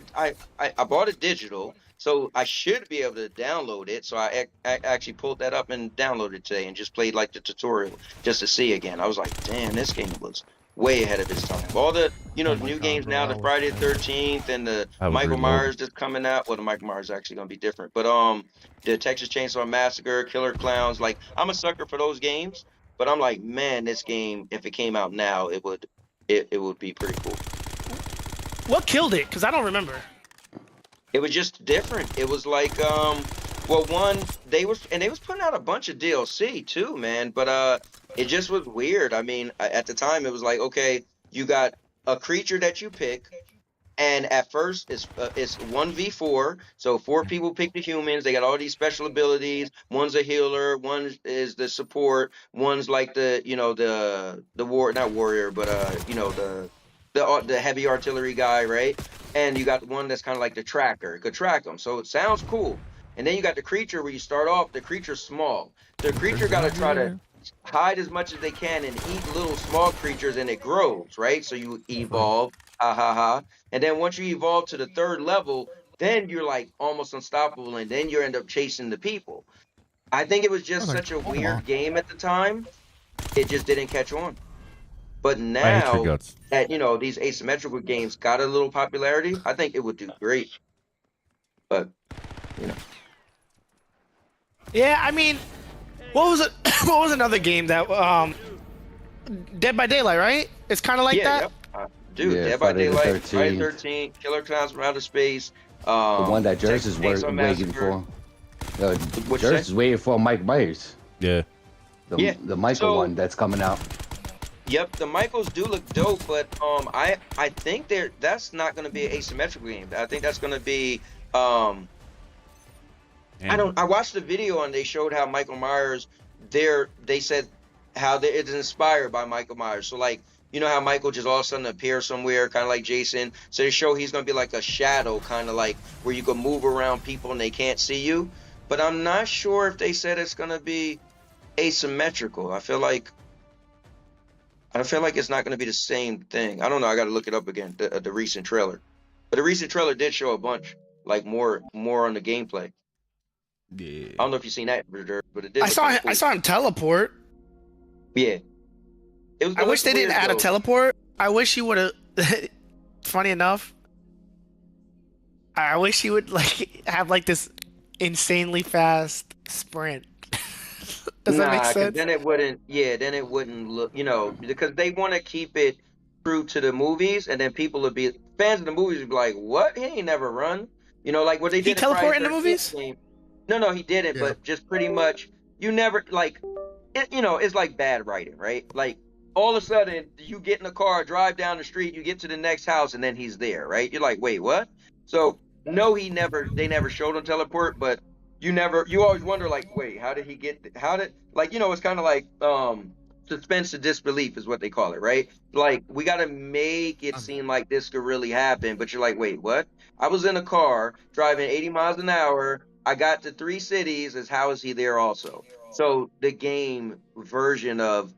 bought it digital, so I should be able to download it. So I actually pulled that up and downloaded it today and just played like the tutorial just to see again. I was like, damn, this game was way ahead of its time. All the Oh my new God, games bro, now, I the was Friday the playing. 13th and the I would Michael reload. Myers that's coming out. Well, the Michael Myers is actually gonna be different, but the Texas Chainsaw Massacre, Killer Clowns. Like, I'm a sucker for those games. But I'm like, man, this game, if it came out now, it would be pretty cool. What killed it? Because I don't remember. It was just different. It was like, well, one, they was putting out a bunch of DLC too, man. But it just was weird. I mean, at the time, it was like, okay, you got a creature that you pick, and at first it's 1v4, so 4 people pick the humans. They got all these special abilities. One's a healer, one is the support, one's like the not warrior, but the heavy artillery guy, right? And you got one that's kind of like the tracker, could track them. So it sounds cool. And then you got the creature where you start off. The creature's small. The creature got to try to hide as much as they can and eat little small creatures, and it grows, right? So you evolve, and then once you evolve to the 3rd level, then you're like almost unstoppable, and then you end up chasing the people. I think it was just I was such a like, hold weird on. game at the time. It just didn't catch on. But I hate your now guts. that these asymmetrical games got a little popularity, I think it would do great. But Yeah, I mean, what was it? What was another game that Dead by Daylight, right? It's kind of like yeah, that. yep. Dude, Yeah, Dead by Friday the Daylight, 13th. Friday the 13th, Killer Clowns from Outer Space. The one that Jerz Texas is Chainsaw waiting Massacre. for. What'd you Jerz say? is waiting for Mike Myers. Yeah. The Michael So- one that's coming out. Yep, the Michaels do look dope, but I think that's not going to be an asymmetrical game. I think that's going to be I watched the video and they showed how Michael Myers they said how it's inspired by Michael Myers. So like, you know how Michael just all of a sudden appears somewhere, kind of like Jason. So they show he's going to be like a shadow, kind of like where you can move around people and they can't see you. But I'm not sure if they said it's going to be asymmetrical. I feel like it's not going to be the same thing. I don't know. I got to look it up again. The recent trailer, but the recent trailer did show a bunch, like more on the gameplay. Yeah. I don't know if you've seen that, but it did. I saw him teleport. Yeah. It was. I wish they didn't add a teleport. I wish he would have. Funny enough, I wish he would like have like this insanely fast sprint. Does that make sense? Then it wouldn't. Yeah, then it wouldn't look. You know, because they want to keep it true to the movies, and then people would be fans of the movies would be like, "What? He ain't never run." You know, like what they did. He teleport in the movies? Game. No, he didn't. Yeah. But just pretty much, you never like. You know, it's like bad writing, right? Like all of a sudden, you get in a car, drive down the street, you get to the next house, and then he's there, right? You're like, wait, what? So no, they never showed him teleport, but you always wonder, like, wait, it's kind of like suspense of disbelief is what they call it, right? Like, we got to make it seem like this could really happen, but you're like, wait, what? I was in a car driving 80 miles an hour. I got to 3 cities. How is he there also? So the game version of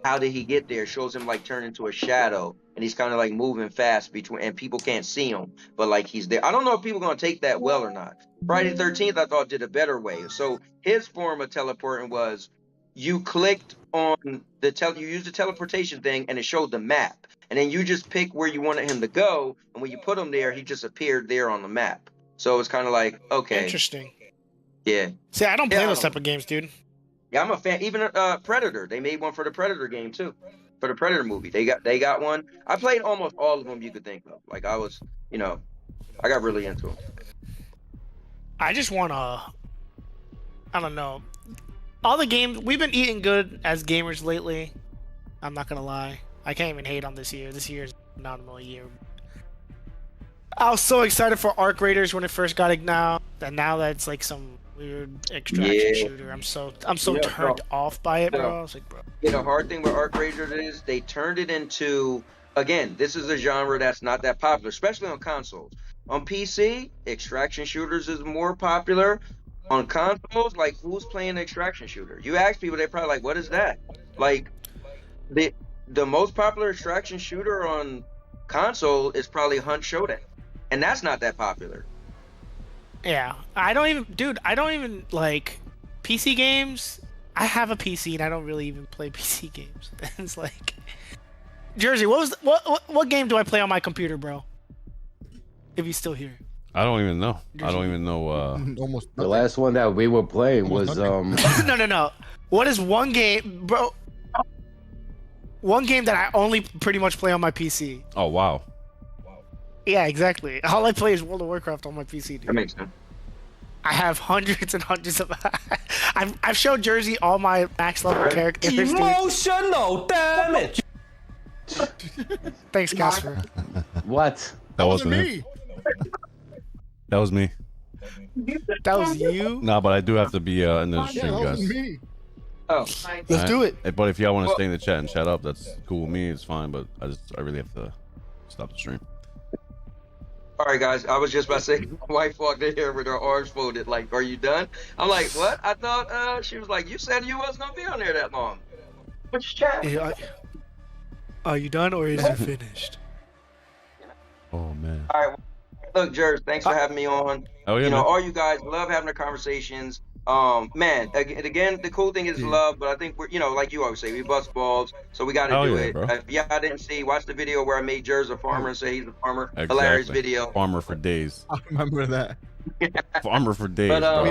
how did he get there shows him like turn into a shadow, and he's kind of like moving fast and people can't see him, but like he's there. I don't know if people are going to take that well or not. Friday the 13th, I thought, did a better way. So his form of teleporting was you clicked on you used the teleportation thing, and it showed the map, and then you just pick where you wanted him to go, and when you put him there, he just appeared there on the map. So it's kind of like, okay, Interesting. yeah. See, I don't play those type of games, dude. Yeah, I'm a fan. Even Predator, they made one for the Predator game too, for the Predator movie. They got one. I played almost all of them you could think of. Like I was, I got really into them. I just want to. I don't know. All the games we've been eating good as gamers lately. I'm not gonna lie. I can't even hate on this year. This year's not a normal year. I was so excited for Arc Raiders when it first got announced, and now that's like some weird extraction shooter. I'm so turned off by it, bro. I was like, bro. The hard thing with Arc Raiders is they turned it into, again, this is a genre that's not that popular, especially on consoles. On PC, extraction shooters is more popular. On consoles, like who's playing extraction shooter? You ask people, they're probably like, what is that? Like the most popular extraction shooter on console is probably Hunt Showdown, and that's not that popular. Yeah, I don't even like PC games. I have a PC and I don't really even play PC games. It's like, Jersey, what game do I play on my computer, bro? If he's still here. I don't even know. I don't even know. Almost The last one that we were playing was No. What is one game, bro? One game that I only pretty much play on my PC. Oh wow. Yeah, exactly. All I play is World of Warcraft on my PC, dude. That makes sense. I have hundreds and hundreds of. I've showed Jersey all my max level characters. Emotional damage. Thanks, Casper. what? That wasn't me. That was me. That was you. Nah, but I do have to be in the Yeah, stream, that was guys. me. Oh, Let's do it. Hey, but if y'all want to stay in the chat and chat up, that's cool with me. It's fine. But I really have to stop the stream. all right, guys. I was just about to say, my wife walked in here with her arms folded. Like, are you done? I'm like, what? I thought she was like, you said you wasn't gonna be on there that long. Which chat? Are you done or is it finished? Oh man. All right. Look, Jers, thanks for having me on. Oh yeah. You know, man. all you guys love having the conversations. Man, again, the cool thing is love, but I think we're, like you always say, we bust balls, so we got to do it. Bro. If y'all didn't see, watch the video where I made Jers a farmer and say he's a farmer. Exactly. Hilarious video. Farmer for days. I remember that. Farmer for days. But, bro.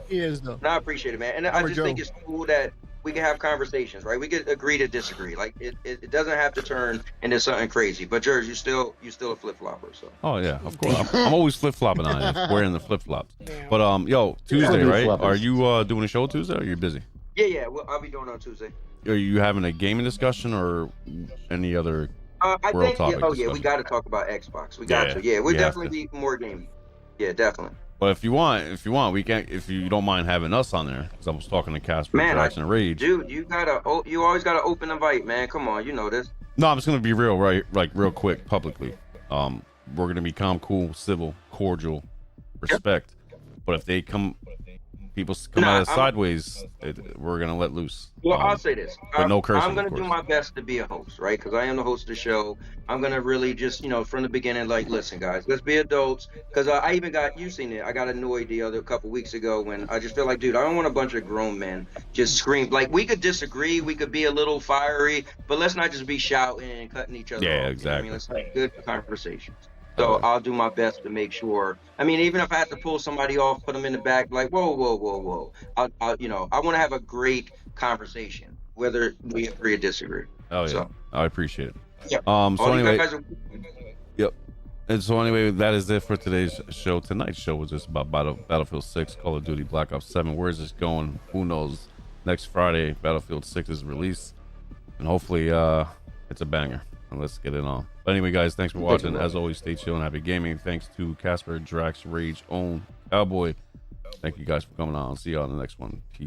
He is though. And I appreciate it, man. And I just think it's cool that we can have conversations, right? We could agree to disagree. Like it doesn't have to turn into something crazy. But Jers, you still a flip flopper, so. Oh yeah, of course. I'm always flip flopping on it, wearing the flip flops. Damn. But yo, Tuesday, right? Flip-floppers. Are you doing a show Tuesday? Or are you busy? Yeah. Well, I'll be doing it on Tuesday. are you having a gaming discussion or any other I world think. topic Oh yeah, we discussion? got to talk about Xbox. We Yeah, got to. Yeah, we'll we have definitely be more gaming. Yeah, definitely. But if you want, we can. If you don't mind having us on there, because I was talking to Casper, Man, Jackson, and Rage. dude, you always gotta open invite, man. Come on, you know this. No, I'm just gonna be real, right? Like real quick, publicly. We're gonna be calm, cool, civil, cordial, respect. But if they come, people come at us sideways, we're gonna let loose. Well, I'll say this. But no cursing, I'm going of to do course. my best to be a host, right? Because I am the host of the show. I'm going to really just, from the beginning, like, listen, guys, let's be adults. Because I even you seen it. I got annoyed a couple weeks ago when I just feel like, dude, I don't want a bunch of grown men just scream. Like, we could disagree. We could be a little fiery. But let's not just be shouting and cutting each other off. Yeah, You know what exactly. I mean, let's have good conversations. So I'll do my best to make sure. I mean, even if I have to pull somebody off, put them in the back, like, whoa, whoa, whoa, whoa. I want to have a great conversation, whether we agree or disagree. Oh yeah, So, I appreciate it. yeah. So All you anyway, guys are- yep. And so anyway, that is it for today's show. Tonight's show was just about Battlefield 6, Call of Duty Black Ops 7. Where is this going? Who knows? Next Friday, Battlefield 6 is released, and hopefully, it's a banger. And let's get it on. But anyway, guys, thanks for watching. As always, stay chill and happy gaming. Thanks to Casper, Drax, Rage, Own, Cowboy. Thank you guys for coming on. See y'all in the next one. Peace.